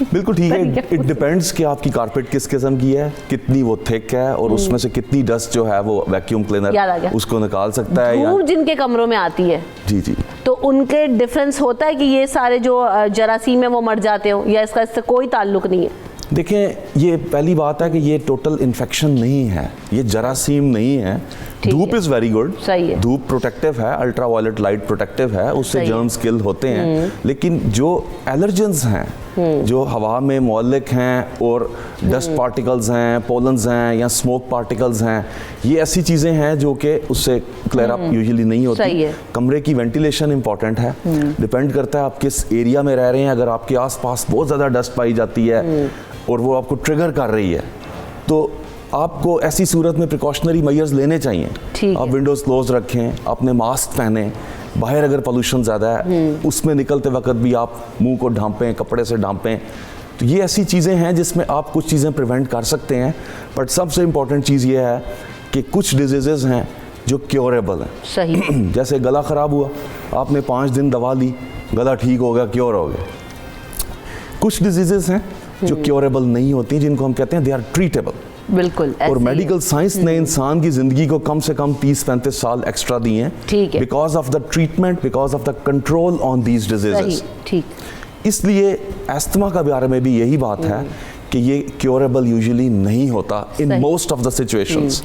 बिल्कुल ठीक है, इट डिपेंड्स कि आपकी कारपेट किस किस्म की है, कितनी वो थिक है, और उसमें से कितनी डस्ट जो है वो वैक्यूम क्लीनर उसको निकाल सकता है। धूप जिनके कमरों में आती है, जी जी, तो उनके डिफरेंस होता है कि ये सारे जो जरासीम है वो मर जाते हो, या इसका इससे कोई ताल्लुक नहीं है? देखें, ये पहली बात है कि ये टोटल इन्फेक्शन नहीं है, ये जरासीम नहीं है। धूप इज़ वेरी गुड, सही है, धूप प्रोटेक्टिव है, अल्ट्रा वायलेट लाइट प्रोटेक्टिव है, उससे जर्म्स किल होते हैं। लेकिन जो एलर्जेंस हैं, जो हवा में मौलिक हैं और डस्ट पार्टिकल्स हैं, पोलन्स हैं या स्मोक पार्टिकल्स हैं, ये ऐसी चीज़ें हैं जो कि उससे क्लियर अप यूजुअली नहीं होती। कमरे की वेंटिलेशन इंपॉर्टेंट है, डिपेंड करता है आप किस एरिया में रह रहे हैं। अगर आपके आसपास बहुत ज़्यादा डस्ट पाई जाती है और वो आपको ट्रिगर कर रही है, तो आपको ऐसी सूरत में प्रिकॉशनरी मेजर्स लेने चाहिए। आप विंडोज़ क्लोज रखें, अपने मास्क पहने, बाहर अगर पोल्यूशन ज़्यादा है उसमें निकलते वक्त भी आप मुंह को ढांपें, कपड़े से ढांपें। तो ये ऐसी चीज़ें हैं जिसमें आप कुछ चीज़ें प्रिवेंट कर सकते हैं। बट सबसे इम्पॉर्टेंट चीज़ ये है कि कुछ डिजीज़ हैं जो क्योरेबल हैं। सही। जैसे गला ख़राब हुआ, आपने 5 दिन दवा ली, गला ठीक हो गया, क्योर हो गया। कुछ डिजीज़ हैं जो क्योरेबल नहीं होती, जिनको हम कहते हैं दे आर ट्रीटेबल। बिल्कुल। और मेडिकल साइंस ने इंसान की ज़िंदगी को कम से कम 30-35 साल एक्स्ट्रा दिए हैं, ठीक है, because of the treatment, because of the control on these diseases. ठीक। इसलिए अस्थमा का बारे में भी यही बात है कि ये क्योरेबल यूजुअली नहीं होता in most of the situations,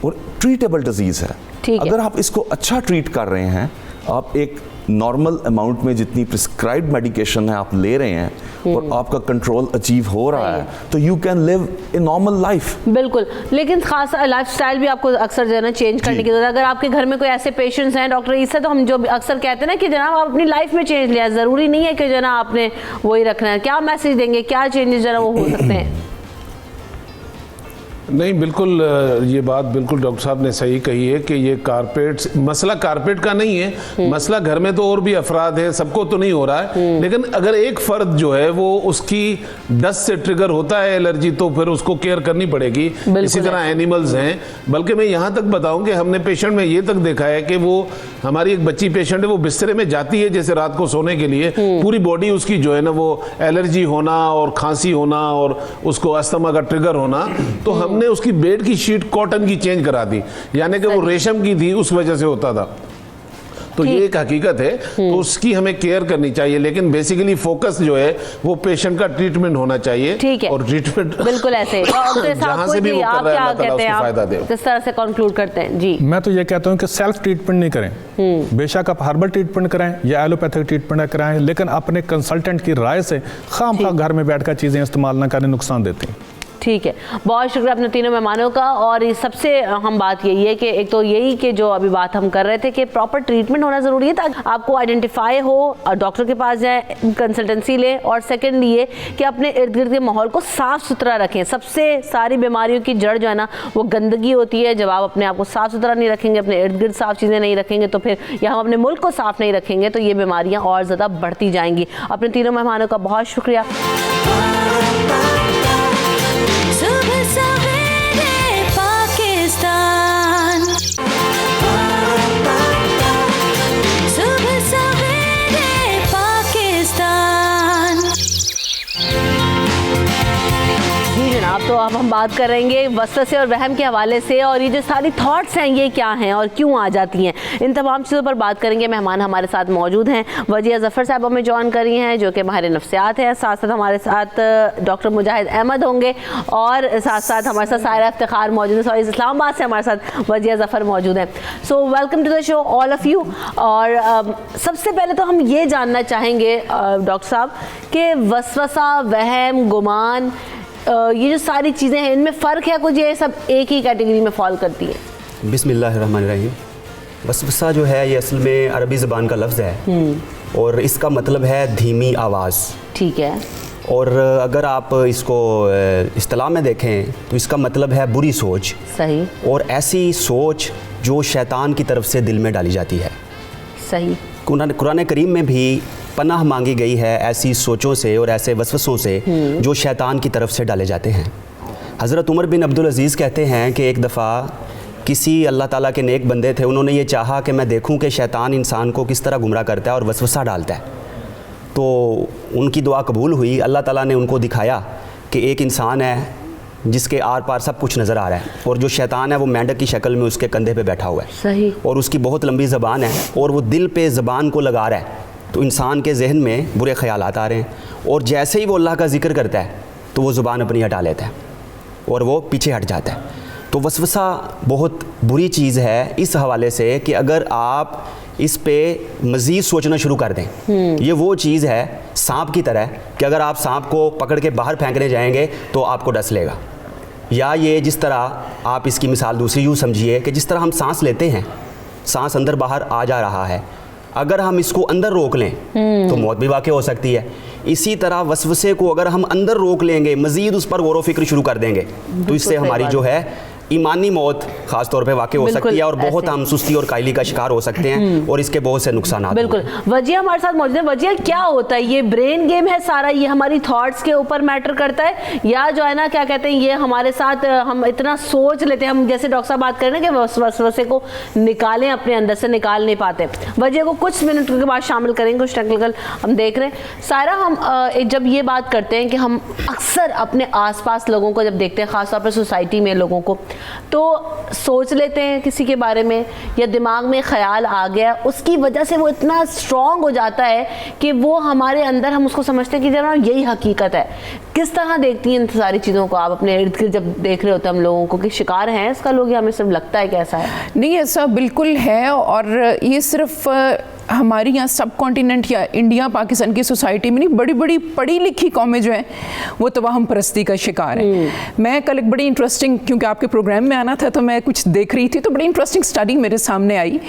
और ट्रीटेबल डिजीज़ है। अगर आप इसको अच्छा ट्रीट कर रहे हैं, आप एक नॉर्मल अमाउंट में जितनी प्रिस्क्राइब्ड मेडिकेशन है आप ले रहे हैं और आपका कंट्रोल अचीव हो रहा है, तो you can live a normal life. बिल्कुल, लेकिन खास लाइफस्टाइल भी आपको अक्सर जो है ना चेंज करने की जरूरत है। अगर आपके घर में कोई ऐसे पेशेंट्स हैं डॉक्टर, इससे तो हम जो अक्सर कहते हैं ना कि जनाब आप अपनी लाइफ में चेंज लिया, ज़रूरी नहीं है कि जो ना आपने वही रखना है। क्या मैसेज देंगे, क्या चेंजेस जो है वो हो सकते हैं? नहीं, बिल्कुल ये बात बिल्कुल डॉक्टर साहब ने सही कही है कि ये कारपेट, मसला कारपेट का नहीं है, मसला घर में तो और भी अफराद है, सबको तो नहीं हो रहा है। लेकिन अगर एक फर्द जो है वो उसकी डस्ट से ट्रिगर होता है एलर्जी, तो फिर उसको केयर करनी पड़ेगी। इसी तरह एनिमल्स हैं। बल्कि मैं यहाँ तक बताऊँ कि हमने पेशेंट में ये तक देखा है कि वो हमारी एक बच्ची पेशेंट है, वो बिस्तरे में जाती है जैसे रात को सोने के लिए, पूरी बॉडी उसकी जो है ना वो एलर्जी होना और खांसी होना और उसको अस्थमा का ट्रिगर होना, तो हमने उसकी बेड की शीट कॉटन की चेंज करा दी, यानी कि वो रेशम की थी, उस वजह से होता था। तो ये एक हकीकत है, तो उसकी हमें केयर करनी चाहिए, लेकिन बेसिकली फोकस जो है वो पेशेंट का ट्रीटमेंट होना चाहिए। ठीक है, और ट्रीटमेंट बिल्कुल ऐसे जहां से भी वो कर रहा है, अल्लाह ताला उसको फायदा दे। किस तरह से कंक्लूड करते हैं जी? मैं तो ये कहता हूँ कि सेल्फ ट्रीटमेंट नहीं करें, बेशक आप हर्बल ट्रीटमेंट कराएं या एलोपैथिक ट्रीटमेंट कराएं, लेकिन अपने कंसल्टेंट की राय से खामखा घर में बैठकर चीज़ें इस्तेमाल ना करें, नुकसान देती हैं। ठीक है, बहुत शुक्रिया अपने तीनों मेहमानों का। और ये सबसे अहम बात यही है कि एक तो यही कि जो अभी बात हम कर रहे थे कि प्रॉपर ट्रीटमेंट होना ज़रूरी है ताकि आपको आइडेंटिफाई हो और डॉक्टर के पास जाएं, कंसल्टेंसी लें। और सेकंड ये कि अपने इर्द गिर्द के माहौल को साफ़ सुथरा रखें। सबसे सारी बीमारियों की जड़ जो है ना वो गंदगी होती है। जब आप अपने आप को साफ़ सुथरा नहीं रखेंगे, अपने इर्द गिर्द साफ़ चीज़ें नहीं रखेंगे, तो फिर या हम अपने मुल्क को साफ़ नहीं रखेंगे तो ये बीमारियाँ और ज़्यादा बढ़ती जाएंगी। अपने तीनों मेहमानों का बहुत शुक्रिया। सुबह सवेरे पाकिस्तान, सुबह सवेरे पाकिस्तान। जी जनाब, तो अब हम बात करेंगे वसवसे और वहम के हवाले से, और ये जो सारी थॉट्स हैं ये क्या हैं और क्यों आ जाती हैं, इन तमाम चीज़ों पर बात करेंगे। मेहमान हमारे साथ मौजूद हैं, वजिया ज़फ़र साहब हमें ज्वाइन करी हैं जो कि माहिर नफ्सियात हैं। साथ साथ हमारे साथ डॉक्टर मुजाहिद अहमद होंगे और साथ साथ हमारे साथ सायरा इफ्तिखार मौजूद है। सॉरी, इस्लामाबाद से हमारे साथ वजिया ज़फ़र मौजूद हैं। So welcome to the show all of you. और सबसे पहले तो हम ये जानना चाहेंगे डॉक्टर साहब कि वसवसा, वहम, गुमान, ये जो सारी चीज़ें हैं इनमें फ़र्क है कुछ, ये सब एक ही कैटेगरी में फॉल करती है? बिस्मिल्लाहिर्रहमानिर्रहीम। वसवसा जो है ये असल में अरबी ज़बान का लफ्ज़ है और इसका मतलब है धीमी आवाज़। ठीक है। और अगर आप इसको इस्तिलाह में देखें तो इसका मतलब है बुरी सोच। सही। और ऐसी सोच जो शैतान की तरफ से दिल में डाली जाती है। सही। कुरान करीम में भी पनाह मांगी गई है ऐसी सोचों से और ऐसे वसवसों से जो शैतान की तरफ से डाले जाते हैं। हज़रत उमर बिन अब्दुल अज़ीज़ कहते हैं कि एक दफ़ा किसी अल्लाह ताला के नेक बंदे थे, उन्होंने ये चाहा कि मैं देखूं कि शैतान इंसान को किस तरह गुमराह करता है और वसवसा डालता है। तो उनकी दुआ कबूल हुई। अल्लाह ताला ने उनको दिखाया कि एक इंसान है जिसके आर पार सब कुछ नज़र आ रहा है और जो शैतान है वो मेंढक की शक्ल में उसके कंधे पे बैठा हुआ है। सही। और उसकी बहुत लंबी ज़बान है और वो दिल पे ज़बान को लगा रहा है, तो इंसान के जहन में बुरे ख्यालात आ रहे हैं और जैसे ही वो अल्लाह का जिक्र करता है तो वो ज़ुबान अपनी हटा लेता है और वो पीछे हट जाता है। तो वसवसा बहुत बुरी चीज़ है इस हवाले से कि अगर आप इस पे मज़ीद सोचना शुरू कर दें, ये वो चीज़ है सांप की तरह कि अगर आप सांप को पकड़ के बाहर फेंकने जाएंगे तो आपको डस लेगा। या ये जिस तरह आप इसकी मिसाल दूसरी यूँ समझिए कि जिस तरह हम सांस लेते हैं, सांस अंदर बाहर आ जा रहा है, अगर हम इसको अंदर रोक लें तो मौत भी वाक़ई हो सकती है। इसी तरह वसवसे को अगर हम अंदर रोक लेंगे, मज़ीद उस पर गौर व फिक्र शुरू कर देंगे तो इससे हमारी जो है ईमानी मौत ख़ास तौर पे वाक़ई हो सकती है और बहुत हम सुस्ती और कायली का शिकार हो सकते हैं और इसके बहुत से नुकसान। बिल्कुल। वजिया हमारे साथ मौजूद है। वजिया, क्या होता है ये ब्रेन गेम है सारा, ये हमारी थॉट्स के ऊपर मैटर करता है या जो है ना क्या कहते हैं ये हमारे साथ हम इतना सोच लेते हैं, हम जैसे डॉक्टर साहब बात करें ना कि वसवसे को निकालें, अपने अंदर से निकाल नहीं पाते। वजिया को कुछ मिनट के बाद शामिल करेंगे, कुछ टेक्निकल हम देख रहे हैं। सायरा, हम जब ये बात करते हैं कि हम अक्सर अपने आसपास लोगों को जब देखते हैं, ख़ासतौर पर सोसाइटी में लोगों को, तो सोच लेते हैं किसी के बारे में या दिमाग में ख्याल आ गया, उसकी वजह से वो इतना स्ट्रॉन्ग हो जाता है कि वो हमारे अंदर, हम उसको समझते हैं कि जनाब यही हकीकत है। किस तरह देखती हैं इन सारी चीज़ों को आप अपने इर्द गिर्द जब देख रहे होते हैं हम लोगों को कि शिकार हैं इसका लोग, या हमें सिर्फ लगता है कि ऐसा है? नहीं, ऐसा बिल्कुल है। और ये सिर्फ हमारी यहाँ सब कॉन्टिनेंट या इंडिया पाकिस्तान की सोसाइटी में नहीं, बड़ी बड़ी पढ़ी लिखी कौमें जो हैं वो तवाहम परस्ती का शिकार है। मैं कल एक बड़ी इंटरेस्टिंग, क्योंकि आपके प्रोग्राम में आना था तो मैं कुछ देख रही थी, तो बड़ी इंटरेस्टिंग स्टडी मेरे सामने आई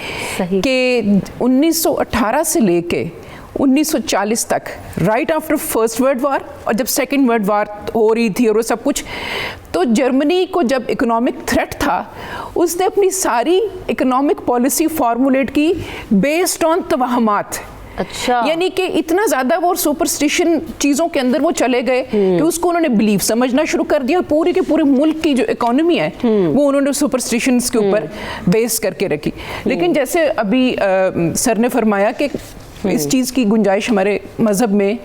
कि 1918 से लेके 1940 तक, right after first world war और जब सेकेंड वर्ल्ड वॉर हो रही थी और वो सब कुछ, तो जर्मनी को जब इकोनॉमिक थ्रेट था उसने अपनी सारी इकोनॉमिक पॉलिसी फॉर्मुलेट की बेस्ड ऑन तवहमात। अच्छा। यानी कि इतना ज़्यादा वो सुपरस्टिशन चीज़ों के अंदर वो चले गए कि उसको उन्होंने बिलीव समझना शुरू कर दिया। पूरे के पूरे मुल्क की जो इकोनॉमी है वो उन्होंने सुपरस्टिशंस के ऊपर बेस करके रखी। लेकिन जैसे अभी सर ने फरमाया कि इस चीज़ की गुंजाइश हमारे मज़हब में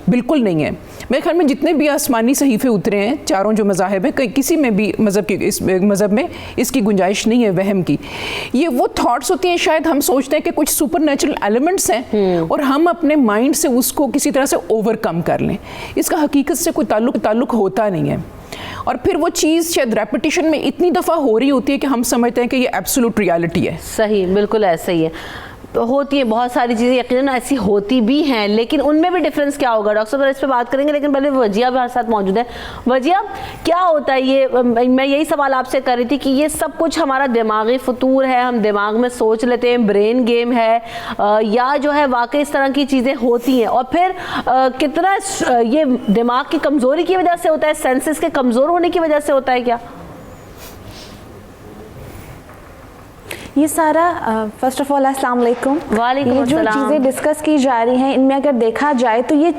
बिल्कुल नहीं है। मेरे ख्याल में जितने भी आसमानी सहीफ़े उतरे हैं, चारों जो मज़ाहिब हैं, किसी में भी मज़हब की इस मज़हब में इसकी गुंजाइश नहीं है वहम की। ये वो थॉट्स होती हैं, शायद हम सोचते हैं कि कुछ सुपर नेचुरल एलिमेंट्स हैं और हम अपने माइंड से उसको किसी तरह से ओवरकम कर लें। इसका हकीकत से कोई ताल्लुक होता नहीं है। और फिर वो चीज़ शायद रेपिटिशन में इतनी दफ़ा हो रही होती है कि हम समझते हैं कि ये एब्सोल्यूट रियलिटी है। सही, बिल्कुल ऐसा ही है। तो होती है बहुत सारी चीज़ें, यकीनन ऐसी होती भी हैं, लेकिन उनमें भी डिफरेंस क्या होगा डॉक्टर साहब, इस पर बात करेंगे। लेकिन पहले वजिया भी हमारे साथ मौजूद है। वजिया, क्या होता है ये, मैं यही सवाल आपसे कर रही थी कि ये सब कुछ हमारा दिमागी फतूर है, हम दिमाग में सोच लेते हैं, ब्रेन गेम है, या जो है वाकई इस तरह की चीज़ें होती हैं? और फिर कितना ये दिमाग की कमज़ोरी की वजह से होता है, सेंसेस के कमज़ोर होने की वजह से होता है क्या? ये सारा फर्स्ट ऑफ ऑल अस्सलाम वालेकुम। ये जो चीज़ें डिस्कस की जा रही हैं, इनमें अगर देखा जाए तो ये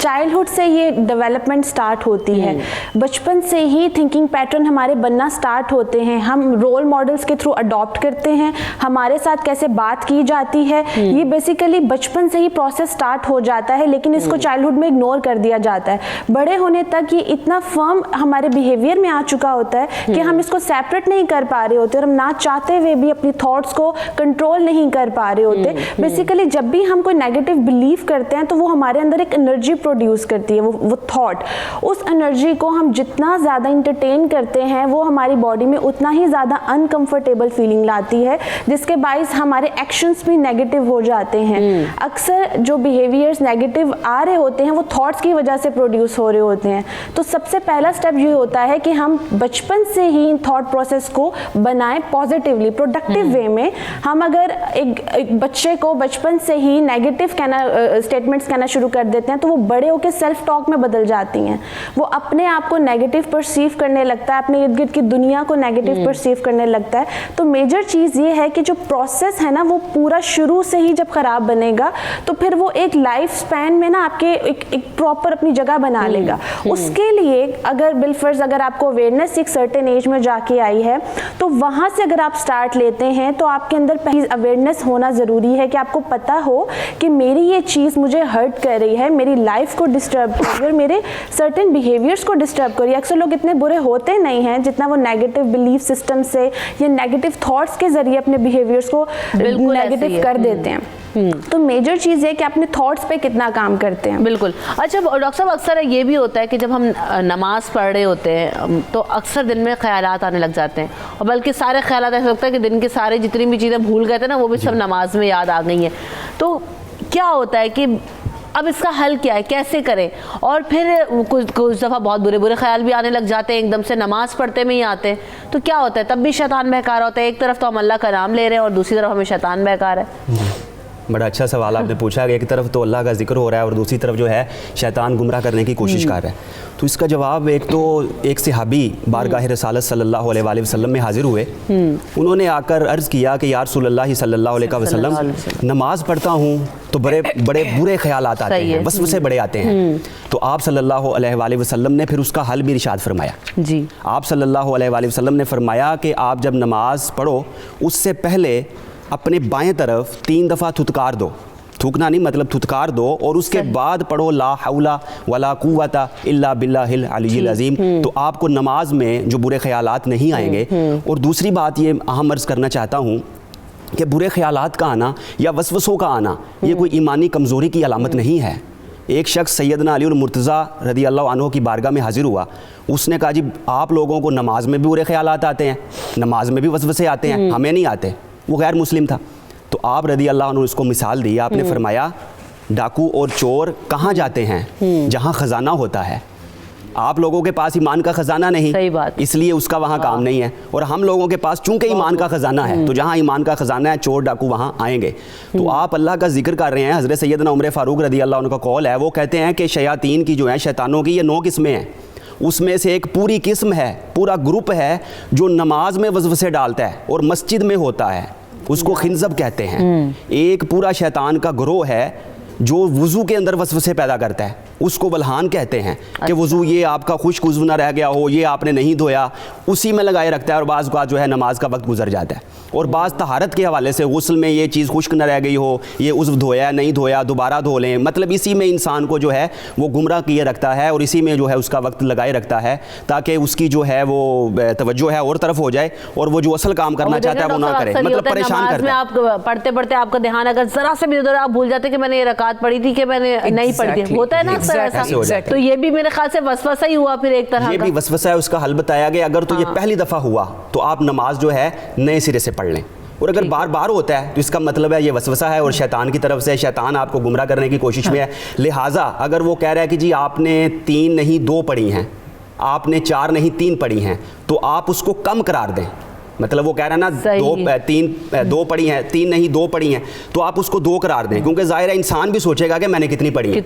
चाइल्डहुड से ये डेवलपमेंट स्टार्ट होती है। बचपन से ही थिंकिंग पैटर्न हमारे बनना स्टार्ट होते हैं। हम रोल मॉडल्स के थ्रू अडॉप्ट करते हैं, हमारे साथ कैसे बात की जाती है, ये बेसिकली बचपन से ही प्रोसेस स्टार्ट हो जाता है, लेकिन इसको चाइल्डहुड में इग्नोर कर दिया जाता है। बड़े होने तक ये इतना फर्म हमारे बिहेवियर में आ चुका होता है कि हम इसको सेपरेट नहीं कर पा रहे होते और हम ना चाहते हुए भी अपनी थॉट्स को कंट्रोल नहीं कर पा रहे होते। बेसिकली जब भी हम कोई नेगेटिव बिलीव करते हैं तो वो हमारे अंदर एक एनर्जी प्रोड्यूस करती है, वो थॉट। उस एनर्जी को हम जितना ज़्यादा इंटरटेन करते हैं वो हमारी बॉडी में उतना ही ज़्यादा अनकंफर्टेबल फीलिंग लाती है, जिसके बाइस हमारे एक्शंस भी नेगेटिव हो जाते हैं। अक्सर जो बिहेवियर्स नेगेटिव आ रहे होते हैं वो थॉट्स की वजह से प्रोड्यूस हो रहे होते हैं। तो सबसे पहला स्टेप ये होता है कि हम बचपन से ही इन थॉट प्रोसेस को बनाएं पॉजिटिवली, प्रोडक्टिव वे में। हम अगर एक बच्चे को बचपन से ही नेगेटिव स्टेटमेंट्स कहना शुरू कर देते हैं तो वो बड़े होकर सेल्फ टॉक में बदल जाती हैं। वो अपने आप को नेगेटिव परसीव करने लगता है, अपने इर्द गिर्द की दुनिया को नेगेटिव परसीव करने लगता है। तो मेजर चीज़ ये है कि जो प्रोसेस है ना वो पूरा शुरू से ही जब ख़राब बनेगा तो फिर वो एक लाइफ स्पैन में ना आपके एक प्रॉपर अपनी जगह बना लेगा। उसके लिए अगर बिलफर्ज अगर आपको अवेयरनेस एक सर्टेन एज में जाके आई है तो वहाँ से अगर आप स्टार्ट लेते हैं तो आपके अंदर पहले अवेयरनेस होना ज़रूरी है कि आपको पता हो कि मेरी ये चीज़ मुझे हर्ट कर रही है, मेरी लाइफ को डिस्टर्ब कर रही है और मेरे सर्टेन बिहेवियर्स को डिस्टर्ब कर रही है। अक्सर लोग इतने बुरे होते नहीं हैं जितना वो नेगेटिव बिलीफ सिस्टम से या नेगेटिव थॉट्स के जरिए अपने बिहेवियर्स को नेगेटिव कर देते हैं। तो मेजर चीज़ है कि अपने थॉट्स पे कितना काम करते हैं। बिल्कुल। अच्छा डॉक्टर साहब, अक्सर ये भी होता है कि जब हम नमाज पढ़ रहे होते हैं तो अक्सर दिन में ख्यालात आने लग जाते हैं, और बल्कि सारे ख्यालात ऐसा लगता है कि दिन के सारे जितनी भी चीज़ें भूल गए थे ना वो भी सब नमाज में याद आ गई हैं। तो क्या होता है कि अब इसका हल क्या है, कैसे करें? और फिर कुछ दफ़ा बहुत बुरे बुरे ख्याल भी आने लग जाते हैं, एकदम से नमाज पढ़ते में ही आते हैं, तो क्या होता है? तब भी शैतान बहका रहा होता है। एक तरफ तो हम अल्लाह का नाम ले रहे हैं और दूसरी तरफ हमें शैतान बहका रहा है। बड़ा अच्छा सवाल आपने पूछा है। एक तरफ तो अल्लाह का जिक्र हो रहा है और दूसरी तरफ जो है शैतान गुमराह करने की कोशिश कर रहा है। तो इसका जवाब एक सहाबी बारगाह रसालत सल्लल्लाहु अलैहि वसल्लम में हाजिर हुए। उन्होंने आकर अर्ज़ किया कि या रसूलल्लाह सल्लल्लाहु अलैहि वसल्लम, नमाज पढ़ता हूँ तो बड़े बुरे ख्यालात आते हैं, वसवसे बड़े आते हैं। तो आप सल्लल्लाहु अलैहि वसल्लम ने फिर उसका हल भी इरशाद फरमाया। जी, आप सल्लल्लाहु अलैहि वसल्लम ने फरमाया कि आप जब नमाज पढ़ो उससे पहले अपने बाएं तरफ 3 दफ़ा थुतकार दो। थूकना नहीं, मतलब थुतकार दो, और उसके बाद पढ़ो ला हौला वला कुव्वता इल्ला बिल्लाहिल अलील अज़ीम। तो आपको नमाज में जो बुरे ख्यालात नहीं आएंगे। और दूसरी बात ये अहम अर्ज़ करना चाहता हूँ कि बुरे ख्यालात का आना या वसवसों का आना ये कोई ईमानी कमज़ोरी की अलामत नहीं है। एक शख्स सैयदना अली मुर्तज़ा रज़ी अल्लाह अन्हु की बारगाह में हाजिर हुआ। उसने कहा, जी आप लोगों को नमाज में भी बुरे ख्यालात आते हैं, नमाज में भी वसवसे आते हैं, हमें नहीं आते। वो गैर मुस्लिम था। तो आप रज़ी अल्लाह अन्हु इसको मिसाल दी। आपने फरमाया, डाकू और चोर कहाँ जाते हैं? जहाँ ख़जाना होता है। आप लोगों के पास ईमान का ख़जाना नहीं, सही बात, इसलिए उसका वहाँ काम नहीं है। और हम लोगों के पास चूंकि ईमान का ख़जाना है, तो जहाँ ईमान का ख़जाना है चोर डाकू वहाँ आएंगे। तो आप अल्लाह का जिक्र कर रहे हैं। हज़रत सैयदना उमर फ़ारूक रज़ी अल्लाह अन्हु का कौल है, वो कहते हैं कि शयातीन की जो है, शैतानों की ये 9 किस्में हैं। उसमें से एक पूरी किस्म है, पूरा ग्रुप है जो नमाज में वसवसे डालता है और मस्जिद में होता है, उसको खिंजब कहते हैं। एक पूरा शैतान का ग्रोह है जो वुज़ू के अंदर वसवसे पैदा करता है। उसको बलहान कहते हैं कि वज़ू ये आपका खुश्क उज़्व ना रह गया हो, ये आपने नहीं धोया, उसी में लगाए रखता है और बाज़ का जो है नमाज का वक्त गुजर जाता है। और बाज़ तहारत के हवाले से गुस्ल में ये चीज़ खुश्क न रह गई हो, ये उज़्व धोया नहीं धोया, दोबारा धो लें, मतलब इसी में इंसान को जो है वो गुमराह किए रखता है और इसी में जो है उसका वक्त लगाए रखता है ताकि उसकी जो है वो तवज्जो है और तरफ हो जाए और वो जो असल काम करना चाहता है वो ना करे, मतलब परेशान करता है। आप पढ़ते पढ़ते आपका ध्यान अगर जरा से भी उधर आप भूल जाते कि मैंने ये रकात पढ़ी थी कि मैंने नहीं पढ़ी थी, होता है ना अक्सर ऐसा। तो ये भी मेरे ख्याल से वसवसा ही हुआ फिर एक तरह ये भी वसवसा है, उसका हल बताया गया। अगर तो ये पहली दफ़ा हुआ तो आप नमाज जो है नए सिरे से पढ़ लें, और अगर बार बार होता है तो इसका मतलब है ये वसवसा है और शैतान की तरफ से, शैतान आपको गुमराह करने की कोशिश में है। लिहाजा अगर वो कह रहा है कि जी आपने 3 नहीं 2 पढ़ी हैं, आपने 4 नहीं 3 पढ़ी हैं, तो आप उसको कम करार दें। मतलब वो कह रहा है ना 2 पढ़ी हैं, 3 नहीं 2 पढ़ी हैं, तो आप उसको 2 करार दें, क्योंकि जाहिर है इंसान भी सोचेगा कि मैंने कितनी पढ़ी है।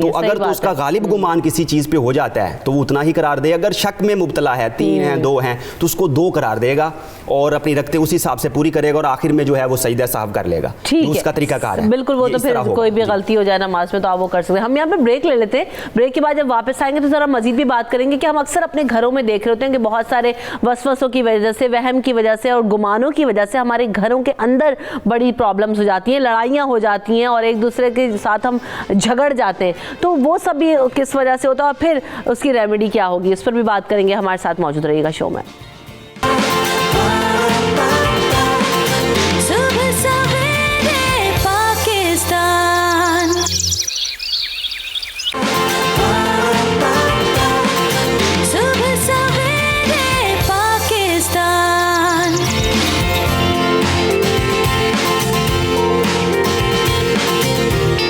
तो अगर तो उसका गालिब गुमान किसी चीज़ पे हो जाता है तो वो उतना ही करार दे। अगर शक में मुब्तला है, 3 हैं 2 हैं, तो उसको 2 करार देगा और अपनी रखते उसी हिसाब से पूरी करेगा और आखिर में जो है वो सजदा साहब कर लेगा। उसका तरीकाकार है बिल्कुल। वो तो फिर कोई भी गलती हो जाए नमाज में तो आप वो कर सकते हैं। हम यहाँ पे ब्रेक ले लेते हैं, ब्रेक के बाद जब वापस आएंगे तो जरा मजीद भी बात करेंगे कि हम अक्सर अपने घरों में देख रहे होते हैं कि बहुत सारे वसवसों की वजह से, वहम की वजह से और गुमानों की वजह से हमारे घरों के अंदर बड़ी प्रॉब्लम्स हो जाती हैं, लड़ाइयाँ हो जाती हैं और एक दूसरे के साथ हम झगड़ जाते हैं। तो वो सब भी किस वजह से होता है और फिर उसकी रेमेडी क्या होगी, इस पर भी बात करेंगे। हमारे साथ मौजूद रहिएगा शो में।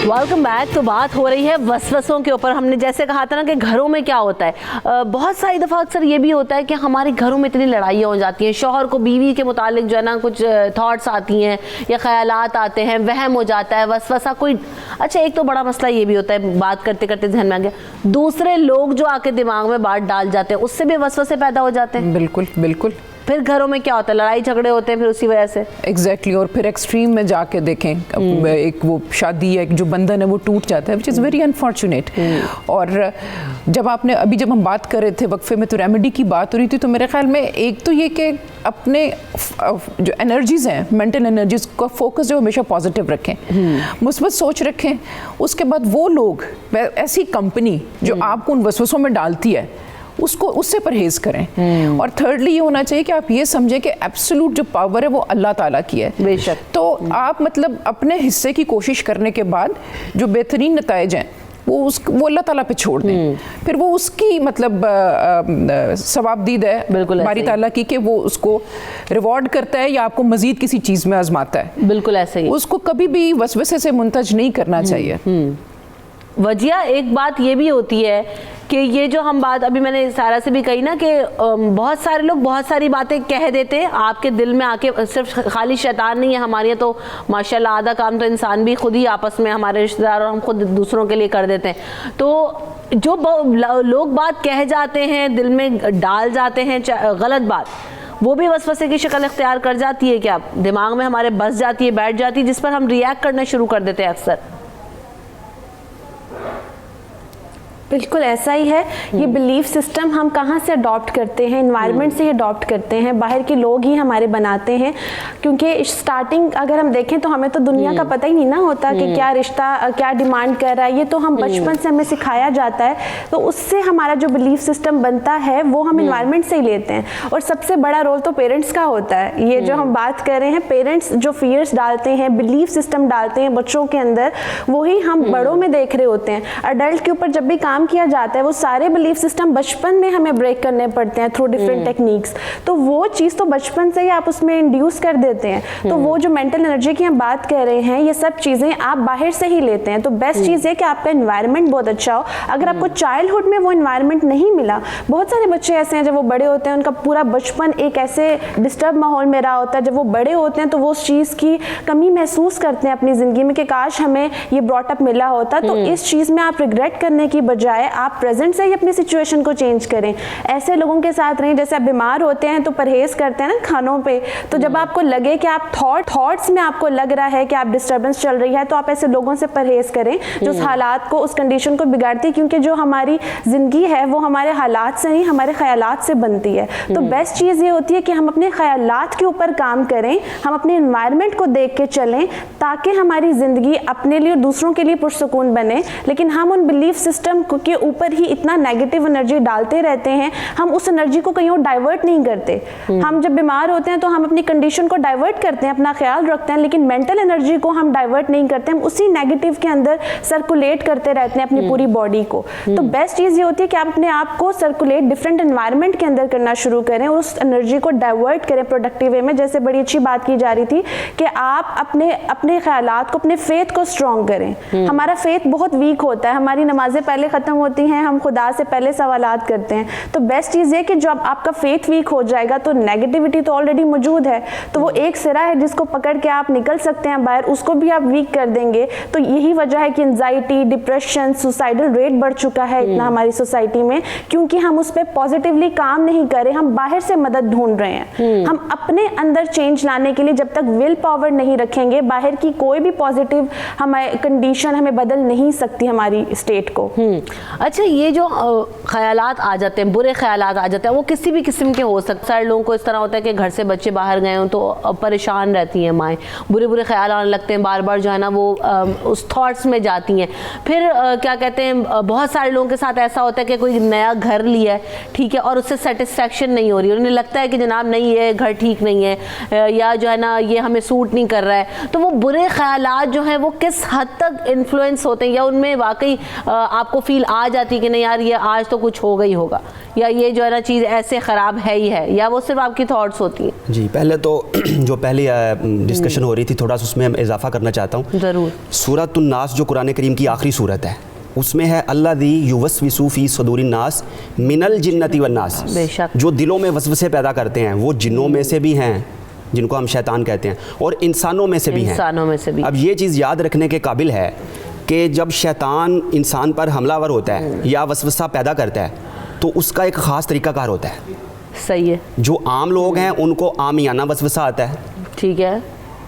Welcome back. तो बात हो रही है वसवसों के ऊपर। हमने जैसे कहा था ना कि घरों में क्या होता है, बहुत सारी दफ़ा अक्सर ये भी होता है कि हमारे घरों में इतनी लड़ाइयाँ हो जाती हैं, शौहर को बीवी के मुतालिक जो है ना कुछ थॉट्स आती हैं या ख्यालात आते हैं, वहम हो जाता है, वसवसा कोई। अच्छा, एक तो बड़ा मसला ये भी होता है, बात करते करते ध्यान में आ गया, दूसरे लोग जो आके दिमाग में बात डाल जाते हैं, उससे भी वसवसे पैदा हो जाते हैं। बिल्कुल बिल्कुल। फिर घरों में क्या होता है, लड़ाई झगड़े होते हैं फिर उसी वजह से। एग्जैक्टली। और फिर एक्सट्रीम में जाके देखें, एक वो शादी है, एक जो बंधन है वो टूट जाता है, विच इज़ वेरी अनफॉर्चुनेट। और जब हम बात कर रहे थे वक्फे में तो रेमेडी की बात हो रही थी, तो मेरे ख्याल में एक तो ये कि अपने जो एनर्जीज़ हैं, मेंटल एनर्जीज़ का फोकस जो हमेशा पॉजिटिव रखें, मुस्बत सोच रखें। उसके बाद वो लोग, ऐसी कंपनी जो आपको उन वसवसों में डालती है, उससे परहेज करें। और थर्डली ये होना चाहिए कि आप ये समझें कि एब्सोल्यूट जो पावर है वो अल्लाह ताला की है। बेशक। तो आप मतलब अपने हिस्से की कोशिश करने के बाद जो बेहतरीन नताइज हैं वो अल्लाह ताला पे छोड़ दें, फिर वो उसकी मतलब सवाबदीद है बिल्कुल बारी ताला की कि वो उसको रिवॉर्ड करता है या आपको मजीद किसी चीज़ में आजमाता है। बिल्कुल ऐसे ही। उसको कभी भी वसवसे से मुंतज नहीं करना चाहिए। वजिया एक बात ये भी होती है कि ये जो हम बात अभी मैंने सारा से भी कही ना कि बहुत सारे लोग बहुत सारी बातें कह देते हैं आपके दिल में आके, सिर्फ खाली शैतान नहीं है हमारे यहाँ, तो माशाल्लाह आधा काम तो इंसान भी खुद ही आपस में, हमारे रिश्तेदार और हम खुद दूसरों के लिए कर देते हैं। तो जो लोग बात कह जाते हैं, दिल में डाल जाते हैं गलत बात, वो भी वसवसे की शक्ल इख्तियार कर जाती है, क्या दिमाग में हमारे बस जाती है, बैठ जाती है, जिस पर हम रिएक्ट करना शुरू कर देते हैं अक्सर। बिल्कुल ऐसा ही है। ये बिलीफ सिस्टम हम कहाँ से अडॉप्ट करते हैं, एनवायरनमेंट से ही अडॉप्ट करते हैं, बाहर के लोग ही हमारे बनाते हैं। क्योंकि स्टार्टिंग अगर हम देखें तो हमें तो दुनिया का पता ही नहीं ना होता कि क्या रिश्ता क्या डिमांड कर रहा है, ये तो हम बचपन से हमें सिखाया जाता है। तो उससे हमारा जो बिलीफ सिस्टम बनता है वो हम एनवायरनमेंट से ही लेते हैं। और सबसे बड़ा रोल तो पेरेंट्स का होता है। ये जो हम बात कर रहे हैं, पेरेंट्स जो फियर्स डालते हैं, बिलीफ सिस्टम डालते हैं बच्चों के अंदर, वही हम बड़ों में देख रहे होते हैं। अडल्ट के ऊपर जब भी काम किया जाता है, वो सारे बिलीफ सिस्टम बचपन में हमें ब्रेक करने पड़ते हैं थ्रू डिफरेंट टेक्निक्स। तो वो चीज़ तो बचपन से ही आप उसमें इंड्यूस कर देते हैं। तो वो जो मेंटल एनर्जी की हम बात कर रहे हैं, ये सब चीज़ें आप बाहर से ही लेते हैं। तो बेस्ट चीज़ है कि आपका एनवायरनमेंट बहुत अच्छा हो। अगर आपको चाइल्डहुड में वो एनवायरनमेंट नहीं मिला, बहुत सारे बच्चे ऐसे हैं जब वो बड़े होते हैं उनका पूरा बचपन एक ऐसे डिस्टर्ब माहौल में रहा होता है, जब वो बड़े होते हैं तो वो उस चीज़ की कमी महसूस करते हैं अपनी ज़िंदगी में कि काश हमें ये ब्रॉट अप मिला होता। तो इस चीज़ में आप रिग्रेट करने की बजाय बजाय आप प्रेजेंट से ही अपनी सिचुएशन को चेंज करें। ऐसे लोगों के साथ रहें, जैसे आप बीमार होते हैं तो परहेज करते हैं ना खानों पे, तो जब आपको लगे कि आप थॉट्स में आपको लग रहा है कि आप डिस्टर्बेंस चल रही है, तो आप ऐसे लोगों से परहेज करें जो उस हालात को, उस कंडीशन को बिगाड़ती है, क्योंकि जो हमारी ज़िंदगी है वो हमारे हालात से नहीं, हमारे ख्यालात से बनती है। तो बेस्ट चीज़ ये होती है कि हम अपने ख्यालात के ऊपर काम करें, हम अपने एनवायरनमेंट को देख के चलें, ताकि हमारी ज़िंदगी अपने लिए और दूसरों के लिए पुरसुकून बने। लेकिन हम उन बिलीफ सिस्टम के ऊपर ही इतना नेगेटिव एनर्जी डालते रहते हैं, हम उस एनर्जी को कहीं और डाइवर्ट नहीं करते। हम जब बीमार होते हैं तो हम अपनी कंडीशन को डाइवर्ट करते हैं, अपना ख्याल रखते हैं, लेकिन मेंटल एनर्जी को हम डाइवर्ट नहीं करते, हम उसी नेगेटिव के अंदर सर्कुलेट करते रहते हैं अपनी पूरी बॉडी को। तो बेस्ट चीज़ ये होती है कि आप अपने आप को सर्कुलेट डिफरेंट एनवायरनमेंट के अंदर करना शुरू करें और उस एनर्जी को डाइवर्ट करें प्रोडक्टिव वे में। जैसे बड़ी अच्छी बात की जा रही थी कि आप अपने ख्यालात को, अपने फेथ को स्ट्रॉन्ग करें। हमारा फेथ बहुत वीक होता है, हमारी नमाजें पहले ख़त्म होती हैं, हम खुदा से पहले सवालात करते हैं। तो बेस्ट चीज़ ये कि जब आपका फेथ वीक हो जाएगा तो नेगेटिविटी तो ऑलरेडी मौजूद है, तो वो एक सिरा है जिसको पकड़ के आप निकल सकते हैं बाहर, उसको भी आप वीक कर देंगे। तो यही वजह है कि एंजाइटी, डिप्रेशन, सुसाइडल रेट बढ़ चुका है इतना हमारी सोसाइटी में, क्योंकि हम उस पर पॉजिटिवली काम नहीं कर रहे, हम बाहर से मदद ढूंढ रहे हैं। हम अपने अंदर चेंज लाने के लिए जब तक विल पावर नहीं रखेंगे, बाहर की कोई भी पॉजिटिव हमारी कंडीशन हमें बदल नहीं सकती हमारी स्टेट को। अच्छा, ये जो ख्यालात आ जाते हैं, बुरे ख्यालात आ जाते हैं, वो किसी भी किस्म के हो सकते हैं। सारे लोगों को इस तरह होता है कि घर से बच्चे बाहर गए हों तो परेशान रहती हैं माएँ, बुरे बुरे ख्याल आने लगते हैं, बार बार जो है ना वो उस थॉट्स में जाती हैं। फिर क्या कहते हैं, बहुत सारे लोगों के साथ ऐसा होता है कि कोई नया घर लिया है, ठीक है, और उससे सेटिस्फेक्शन नहीं हो रही, उन्हें लगता है कि जनाब नहीं, ये घर ठीक नहीं है, या जो है ना ये हमें सूट नहीं कर रहा है। तो वो बुरे ख्यालात जो हैं वो किस हद तक इन्फ्लुएंस होते हैं, या उनमें वाकई आपको फील आ जाती है कि नहीं यार ये आज तो कुछ होगा ही होगा, या ये जो है ना चीज़ ऐसे ख़राब है ही है, या वो सिर्फ आपकी थॉट्स होती हैं? जी, पहले तो जो पहले डिस्कशन हो रही थी, थोड़ा सा उसमें इजाफा करना चाहता हूँ। ज़रूर। सूरत नास जो कुरान करीम की आखिरी सूरत है, उसमें है अल्लाज़ी युवस्विसु फी सदूरिन नास मिनल जिन्नति वन नास। बेशक। जो दिलों में वसवसे पैदा करते हैं वो जिन्नों में से भी हैं, जिनको हम शैतान कहते हैं, और इंसानों में से भी हैं। इंसानों में से भी। अब ये चीज़ याद रखने के काबिल है कि जब शैतान इंसान पर हमलावर होता है या वसवसा पैदा करता है तो उसका एक ख़ास तरीक़ाकार होता है। सही है। जो आम लोग हैं उनको आमियाना वसवसा आता है, ठीक है।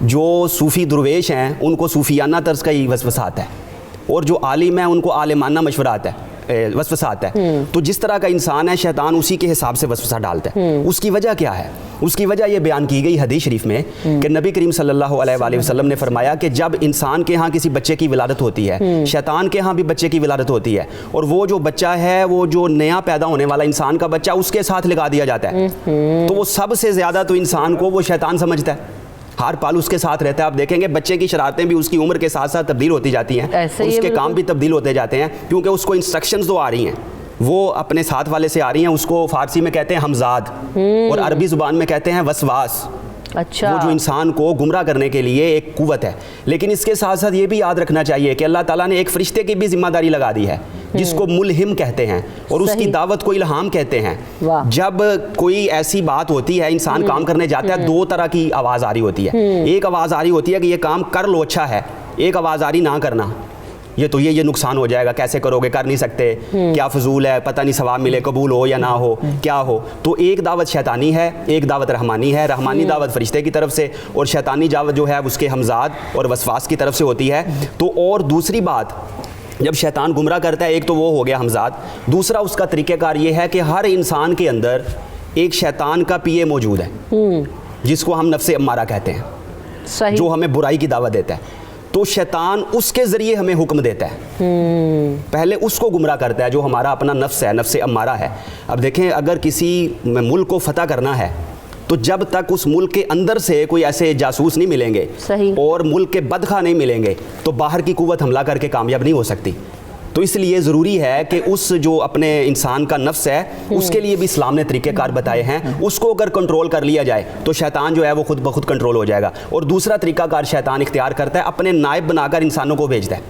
जो सूफ़ी दुर्वेश हैं उनको सूफियाना तर्ज का ही वसवसा आता है, और जो आलिम है उनको आलिमाना मशवरा आता है, वसवसा आता है। तो जिस तरह का इंसान है शैतान उसी के हिसाब से वसवसा डालता है। उसकी वजह क्या है? उसकी वजह ये बयान की गई हदीस शरीफ में कि नबी करीम सल्लल्लाहु अलैहि वसल्लम ने फरमाया कि जब इंसान के यहाँ किसी बच्चे की विलादत होती है, शैतान के यहाँ भी बच्चे की विलादत होती है, और वो जो बच्चा है वो जो नया पैदा होने वाला इंसान का बच्चा उसके साथ लगा दिया जाता है, तो वो सबसे ज़्यादा तो इंसान को वो शैतान समझता है, हर पल उसके साथ रहता है। आप देखेंगे बच्चे की शरारतें भी उसकी उम्र के साथ साथ तब्दील होती जाती हैं, और उसके काम भी तब्दील होते जाते हैं, क्योंकि उसको इंस्ट्रक्शंस जो आ रही हैं वो अपने साथ वाले से आ रही हैं। उसको फ़ारसी में कहते हैं हमजाद, और अरबी ज़ुबान में कहते हैं वसवास। अच्छा। वो जो इंसान को गुमराह करने के लिए एक कुव्वत है। लेकिन इसके साथ साथ ये भी याद रखना चाहिए कि अल्लाह ताला ने एक फ़रिश्ते की भी जिम्मेदारी लगा दी है, जिसको मुल्हिम कहते हैं, और उसकी दावत को इल्हाम कहते हैं। जब कोई ऐसी बात होती है, इंसान काम करने जाता है, दो तरह की आवाज़ आ रही होती है। एक आवाज़ आ रही होती है कि ये काम कर लो, अच्छा है। एक आवाज़ आ रही ना करना, ये तो ये नुकसान हो जाएगा, कैसे करोगे, कर नहीं सकते, क्या फजूल है, पता नहीं सवाब मिले, कबूल हो या ना हो, क्या हो। तो एक दावत शैतानी है, एक दावत रहमानी है। रहमानी दावत फरिश्ते की तरफ से, और शैतानी दावत जो है उसके हमजाद और वसवास की तरफ से होती है। तो और दूसरी बात, जब शैतान गुमराह करता है, एक तो वो हो गया हमजाद, दूसरा उसका तरीक़ेकार ये है कि हर इंसान के अंदर एक शैतान का पीए मौजूद है, जिसको हम नफ्से अम्मारा कहते हैं, सही। जो हमें बुराई की दावत देता है। तो शैतान उसके ज़रिए हमें हुक्म देता है, पहले उसको गुमराह करता है, जो हमारा अपना नफ्स है, नफ्से अम्मारा है। अब देखें, अगर किसी मुल्क को फतह करना है तो जब तक उस मुल्क के अंदर से कोई ऐसे जासूस नहीं मिलेंगे, सही। और मुल्क के बदखा नहीं मिलेंगे, तो बाहर की कुव्वत हमला करके कामयाब नहीं हो सकती। तो इसलिए ज़रूरी है कि उस जो अपने इंसान का नफ्स है उसके लिए भी इस्लाम ने तरीक़ेकार बताए हैं। उसको अगर कंट्रोल कर लिया जाए तो शैतान जो है वो खुद ब खुद कंट्रोल हो जाएगा। और दूसरा तरीक़ाकार शैतान इख्तियार करता है, अपने नायब बनाकर इंसानों को भेजता है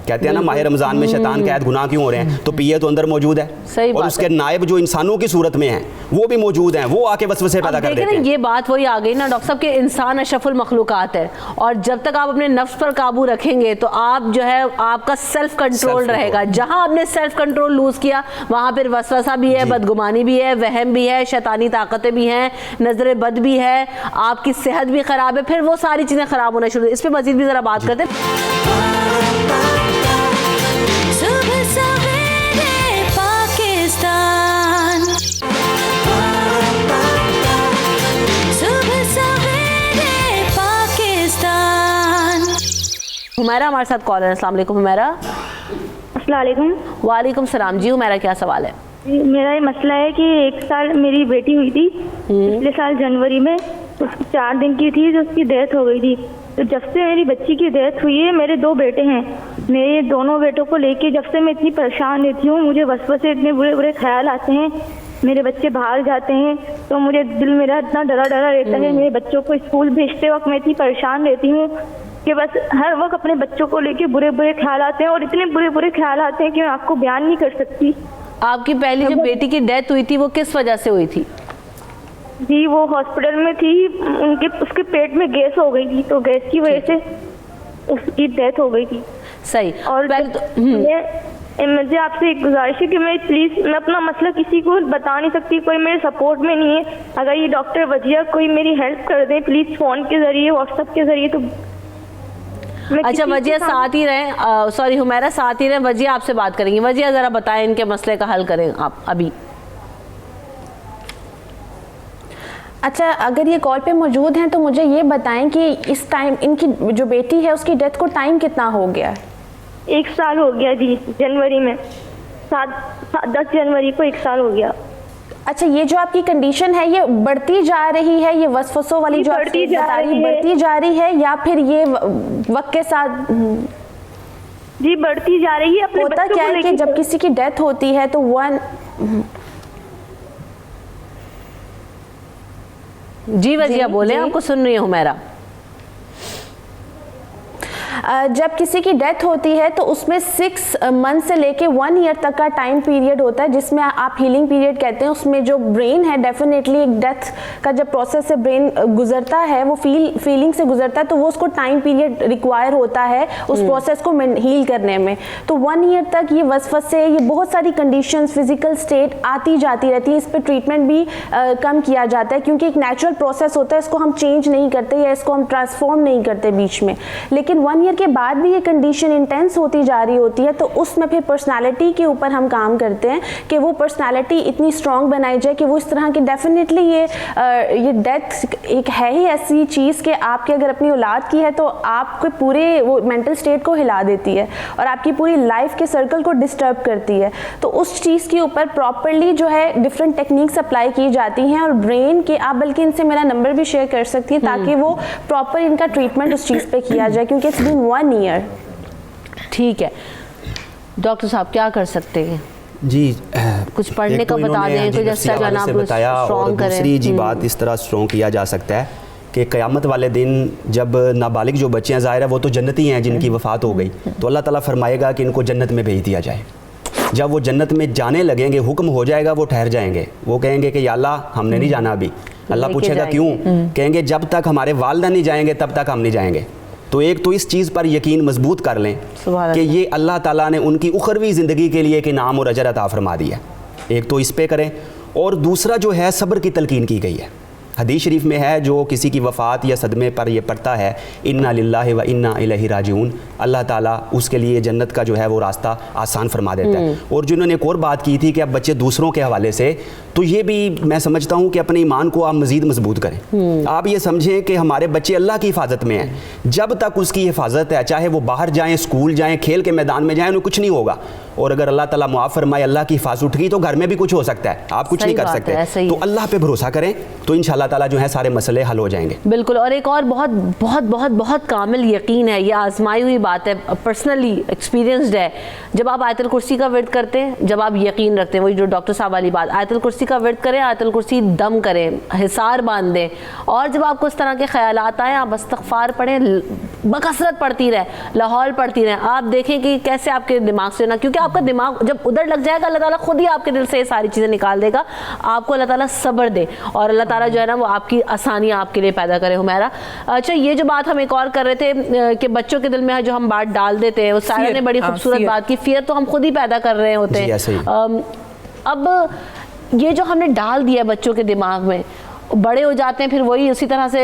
कहते हैं ना माह रमज़ान में शैतान कैद गुनाह क्यों हो रहे हैं, तो पिए तो अंदर मौजूद है, सही और उसके नायब जो इंसानों की सूरत में हैं वो भी मौजूद हैं, वो आके वसवसे पैदा कर देते हैं। ये बात वही आ गई ना डॉक्टर साहब, कि इंसान अशरफुल मखलूकात है, और जब तक आप अपने नफ्स पर काबू रखेंगे तो आप जो है आपका सेल्फ कंट्रोल रहेगा। जहां आपने सेल्फ कंट्रोल लूज किया वहां फिर वसवसा भी है, बदगुमानी भी है, वहम भी है, शैतानी ताकतें भी हैं, नजर बद भी है, आपकी सेहत भी खराब है, फिर वो सारी चीजें खराब होना शुरू। इस पे मजीद भी जरा बात करते हैं। सुबह सवेरे पाकिस्तान, सुबह सवेरे पाकिस्तान। हुमैरा हमारे साथ कॉल है। अस्सलाम वालेकुम हुमैरा। अस्सलाम वालेकुम। वालेकुम सलाम जी। हुमैरा क्या सवाल है? मेरा ये मसला है कि 1 साल मेरी बेटी हुई थी पिछले साल जनवरी में, उसकी 4 दिन की थी, तो उसकी डेथ हो गई थी। तो जब से मेरी बच्ची की डेथ हुई है, मेरे 2 बेटे हैं, मेरे दोनों बेटों को लेके जब से मैं इतनी परेशान रहती हूँ, मुझे वसवसे इतने बुरे बुरे ख्याल आते हैं, मेरे बच्चे बाहर जाते हैं तो मुझे दिल मेरा इतना डरा डरा रहता है। मेरे बच्चों को स्कूल भेजते वक्त मैं इतनी परेशान रहती हूँ कि बस हर वक्त अपने बच्चों को लेके बुरे बुरे ख्याल आते हैं, और इतने बुरे बुरे ख्याल आते हैं कि मैं आपको बयान नहीं कर सकती। आपकी पहली जो बेटी की डेथ हुई थी वो किस वजह से हुई थी? जी वो हॉस्पिटल में थी, उसके पेट में गैस हो गई थी, तो गैस की वजह से उसकी डेथ हो गई थी। सही। और मुझे आपसे एक गुजारिश है कि मैं प्लीज़, मैं अपना मसला किसी को बता नहीं सकती, कोई मेरे सपोर्ट में नहीं है। अगर ये डॉक्टर वजिया कोई मेरी हेल्प कर दे प्लीज़, फ़ोन के ज़रिए, व्हाट्सएप के ज़रिए, तो अच्छा वजिया साथ ही रहें, सॉरी हुमैरा साथ ही रहें, वजिया आपसे बात करेंगी। वजिया ज़रा बताएं इनके मसले का हल करें आप अभी। अच्छा अगर ये कॉल पे मौजूद हैं तो मुझे ये बताएं कि इस टाइम इनकी जो बेटी है उसकी डेथ को टाइम कितना हो गया है? 1 साल हो गया जी, जनवरी में 10 जनवरी को 1 साल हो गया। अच्छा ये जो आपकी कंडीशन है ये बढ़ती जा रही है, ये वसवसों वाली जो बढ़ती जा रही है या फिर ये वक्त के साथ? जी बढ़ती जा रही है। अपने होता क्या है कि जब किसी की डेथ होती है तो जी वजिया बोले, आपको सुन रही हूँ हुमैरा। जब किसी की डेथ होती है तो उसमें 6 मंथ से लेके 1 ईयर तक का टाइम पीरियड होता है, जिसमें आप हीलिंग पीरियड कहते हैं। उसमें जो ब्रेन है डेफिनेटली एक डेथ का जब प्रोसेस से ब्रेन गुजरता है, वो फीलिंग से गुजरता है, तो वो उसको टाइम पीरियड रिक्वायर होता है उस प्रोसेस को हील करने में। तो 1 ईयर तक ये वसवसे, ये बहुत सारी कंडीशंस, फिजिकल स्टेट आती जाती रहती है। इस पर ट्रीटमेंट भी कम किया जाता है क्योंकि एक नेचुरल प्रोसेस होता है, इसको हम चेंज नहीं करते या इसको हम ट्रांसफॉर्म नहीं करते बीच में। लेकिन 1 ईयर के बाद भी ये कंडीशन इंटेंस होती जा रही होती है, तो उसमें फिर पर्सनालिटी के ऊपर हम काम करते हैं कि वो पर्सनालिटी इतनी स्ट्रॉन्ग बनाई जाए कि वो इस तरह की डेफिनेटली ये डेथ एक है ही ऐसी चीज़ कि आपके अगर अपनी औलाद की है तो आपके पूरे वो मेंटल स्टेट को हिला देती है और आपकी पूरी लाइफ के सर्कल को डिस्टर्ब करती है। तो उस चीज़ के ऊपर प्रॉपरली जो है डिफरेंट टेक्निक्स अप्लाई की जाती हैं और ब्रेन के, आप बल्कि इनसे मेरा नंबर भी शेयर कर सकती हैं ताकि वो प्रॉपर इनका ट्रीटमेंट उस चीज़ पे किया जाए, क्योंकि इट्स बीन 1 ईयर। ठीक है डॉक्टर साहब क्या कर सकते हैं जी? कुछ पढ़ने का बता दें, कोई जैसा जाना आप बताया, और दूसरी जी बात इस तरह स्ट्रॉन्ग किया जा सकता है कि क़यामत वाले दिन जब नाबालिग जो बच्चे हैं, ज़ाहिर है वो तो जन्नती हैं जिनकी वफ़ात हो गई, तो अल्लाह ताला फरमाएगा कि इनको जन्नत में भेज दिया जाए। जब वो जन्नत में जाने लगेंगे, हुक्म हो जाएगा, वो ठहर जाएंगे, वो कहेंगे कि या अल्लाह हमने नहीं जाना अभी। अल्लाह पूछेगा क्यों? कहेंगे जब तक हमारे वालिदैन नहीं जाएंगे तब तक हम नहीं जाएंगे। तो एक तो इस चीज़ पर यकीन मजबूत कर लें कि ये अल्लाह ताला ने उनकी उखरवी ज़िंदगी के लिए एक इनाम और अजर अता फरमा दिया। एक तो इस पे करें, और दूसरा जो है सब्र की तलकीन की गई है। हदीस शरीफ में है, जो किसी की वफ़ात या सदमे पर ये पड़ता है, इन्ना लिल्लाहि व इन्ना इलैहि राजिऊन, अल्लाह ताला उसके लिए जन्नत का जो है वो रास्ता आसान फरमा देता है। और जिन्होंने एक और बात की थी कि अब बच्चे दूसरों के हवाले से, तो ये भी मैं समझता हूँ कि अपने ईमान को आप मज़ीद मजबूत करें। आप ये समझें कि हमारे बच्चे अल्लाह की हिफाजत में हैं। जब तक उसकी हिफाजत है, चाहे वो बाहर जाएँ, स्कूल जाएँ, खेल के मैदान में जाएँ, उन्हें कुछ नहीं होगा। और अगर अल्लाह ताला मुआफ़ फरमाए, अल्लाह की हिफाजत उठ गई तो घर में भी कुछ हो सकता है, आप कुछ नहीं कर सकते। तो अल्लाह पे भरोसा करें तो इंशाअल्लाह ताला जो है सारे मसले हल हो जाएंगे। बिल्कुल। और एक और बहुत बहुत बहुत बहुत कामिल यकीन है, ये आजमाई हुई बात है, पर्सनली एक्सपीरियंसड है। जब आप आयतुल कुर्सी का विर्द करते हैं, जब आप यकीन रखते हैं, वही जो डॉक्टर साहब वाली बात, आयतुल कुर्सी का विर्द करें, आयतुल कुर्सी दम करें, हिसार बांध दें, और जब आपको इस तरह के ख्यालात आए आप इस्तग़फ़ार पढ़ें, बकसरत पढ़ती रहे, लाहौल पढ़ती रहे, आप देखें कि कैसे आपके दिमाग से ना, क्योंकि आपका दिमाग जब उधर लग जाएगा अल्लाह ताला खुद ही आपके दिल से ये सारी चीज़ें निकाल देगा। आपको अल्लाह ताला सब्र दे और अल्लाह ताला जो है ना वो आपकी आसानी आपके लिए पैदा करे। हुमैरा, अच्छा ये जो बात हम एक और कर रहे थे कि बच्चों के दिल में जो हम बात डाल देते हैं, वो सारा ने बड़ी खूबसूरत बात की, फियर तो हम खुद ही पैदा कर रहे होते हैं। अब ये जो हमने डाल दिया बच्चों के दिमाग में, बड़े हो जाते हैं फिर वही उसी तरह से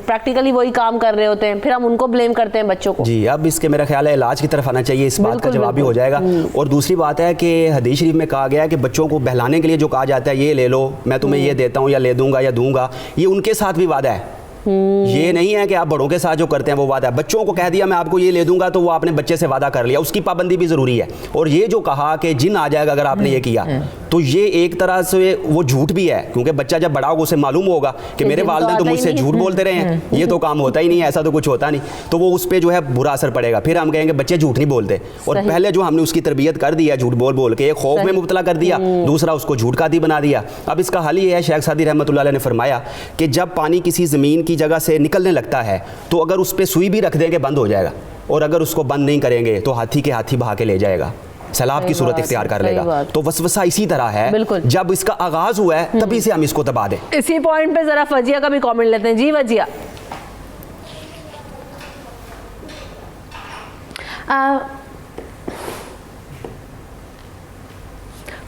प्रैक्टिकली वही काम कर रहे होते हैं, फिर हम उनको ब्लेम करते हैं बच्चों को। जी, अब इसके मेरा ख्याल है इलाज की तरफ आना चाहिए, इस बात का जवाब भी हो जाएगा। और दूसरी बात है कि हदीस शरीफ में कहा गया है कि बच्चों को बहलाने के लिए जो कहा जाता है, ये ले लो, मैं तुम्हें ये देता हूँ या ले दूंगा या दूंगा, ये उनके साथ भी वादा है। ये नहीं है कि आप बड़ों के साथ जो करते हैं वो वादा है। बच्चों को कह दिया मैं आपको ये ले दूंगा तो वो आपने बच्चे से वादा कर लिया, उसकी पाबंदी भी ज़रूरी है। और ये जो कहा कि जिन आ जाएगा अगर आपने ये किया, तो ये एक तरह से वो झूठ भी है, क्योंकि बच्चा जब बड़ा होगा उसे मालूम होगा कि मेरे वालिदैन तो मुझसे झूठ बोलते रहे हैं, ये तो काम होता ही नहीं है, ऐसा तो कुछ होता नहीं, तो वो उस पर जो है बुरा असर पड़ेगा। फिर हम कहेंगे बच्चे झूठ नहीं बोलते। और पहले जो हमने उसकी तरबियत कर दी है झूठ बोल बोल के, एक खौफ में मुब्तला कर दिया, दूसरा उसको झूठ का आदी बना दिया। अब इसका हल ये है, शेख सादी रहमतुल्लाह अलैह ने फरमाया कि जब पानी किसी ज़मीन की जगह से निकलने लगता है तो अगर उस पर सुई भी रख देंगे बंद हो जाएगा, और अगर उसको बंद नहीं करेंगे तो हाथी के हाथी बहा के ले जाएगा, सैलाब की सूरत इख्तियार कर लेगा। तो वसवसा इसी तरह है, जब इसका आगाज हुआ है तभी से हम इसको दबा दें। इसी पॉइंट पे जरा फजिया का भी कमेंट लेते हैं। जी वजिया,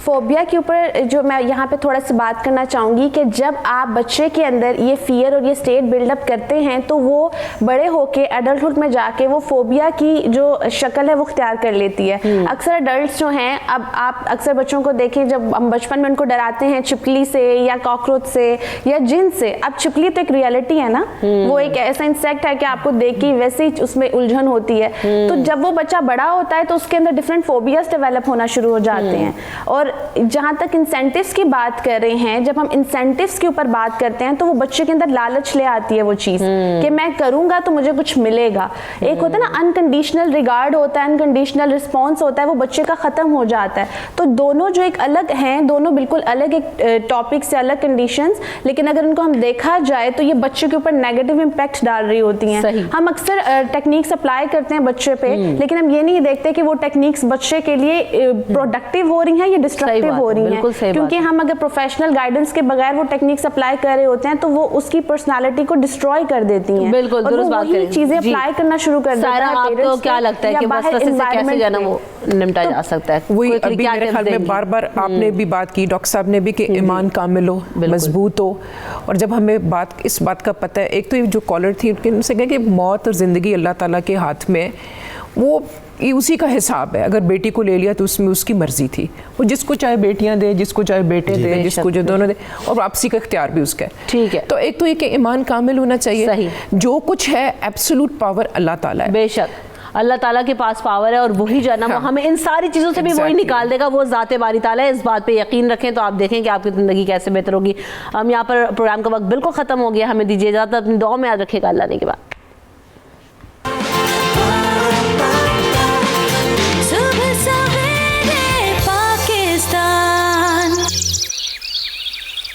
फोबिया के ऊपर जो मैं यहाँ पे थोड़ा सी बात करना चाहूँगी कि जब आप बच्चे के अंदर ये फियर और ये स्टेट बिल्डअप करते हैं तो वो बड़े होके एडल्टहुड में जाके वो फोबिया की जो शक्ल है वो इख्तियार कर लेती है। अक्सर एडल्ट्स जो हैं, अब आप अक्सर बच्चों को देखें जब हम बचपन में उनको डराते हैं छिपकली से या कॉकरोच से या जिन से, अब छिपकली तो एक रियलिटी है ना, वो एक ऐसा इंसेक्ट है कि आपको देख के वैसे ही उसमें उलझन होती है। तो जब वो बच्चा बड़ा होता है तो उसके अंदर डिफरेंट फोबियाज डेवलप होना शुरू हो जाते हैं। और जहाँ तक इंसेंटिव्स की बात कर रहे हैं, जब हम इंसेंटिव्स के ऊपर बात करते हैं तो वो बच्चे के अंदर लालच ले आती है वो चीज़ कि मैं करूँगा तो मुझे कुछ मिलेगा। एक होता है ना अनकंडीशनल रिगार्ड होता है, अनकंडीशनल रिस्पॉन्स होता है, वो बच्चे का ख़त्म हो जाता है। तो दोनों जो एक अलग हैं, दोनों बिल्कुल अलग एक टॉपिक से, अलग कंडीशंस, लेकिन अगर उनको हम देखा जाए तो ये बच्चे के ऊपर नेगेटिव इम्पैक्ट डाल रही होती हैं। हम अक्सर टेक्निक्स अप्लाई करते हैं बच्चे पे, लेकिन हम ये नहीं देखते कि वो टेक्निक्स बच्चे के लिए प्रोडक्टिव हो रही हैं या डिस्ट्रक्टिव हो रही हैं, क्योंकि हम अगर प्रोफेशनल गाइडेंस के बगैर वो टेक्निक्स अप्लाई कर रहे होते हैं तो वो उसकी पर्सनालिटी को डिस्ट्रॉय कर देती हैं। बिल्कुल दुरुस्त बात करें, चीजें अप्लाई करना शुरू कर देते हैं। आपको क्या लगता है कि वसवसे से कैसे जाना वो निपटा जा सकता है? वही अभी मेरे ख्याल में बार बार आपने भी बात की, डॉक्टर साहब ने भी, कि ईमान कामिल हो, मजबूत हो। और जब हमें इस बात का पता है, एक तो ये जो कॉलर थी उनसे कहा कि मौत और ज़िंदगी अल्लाह ताला के हाथ में, वो ये उसी का हिसाब है। अगर बेटी को ले लिया तो उसमें उसकी मर्जी थी, वो जिसको चाहे बेटियां दे, जिसको चाहे बेटे दे, जिसको जो दोनों दे, और वापसी का इख्तियार भी उसका है। ठीक है, तो एक तो ये कि ईमान कामिल होना चाहिए। सही। जो कुछ है एब्सोल्यूट पावर अल्लाह ताला है। बेशक अल्लाह ताला के पास पावर है और वही जो है ना वो हमें इन सारी चीज़ों से भी वही निकाल देगा, वो ज़ाते बारी ताला है। इस बात पे यकीन रखें तो आप देखें कि आपकी ज़िंदगी कैसे बेहतर होगी। हम यहाँ पर प्रोग्राम का वक्त बिल्कुल ख़त्म हो गया, हमें दीजिए इजाज़त, अपनी दुआ में याद रखिएगा। अल्लाह ने के बाद।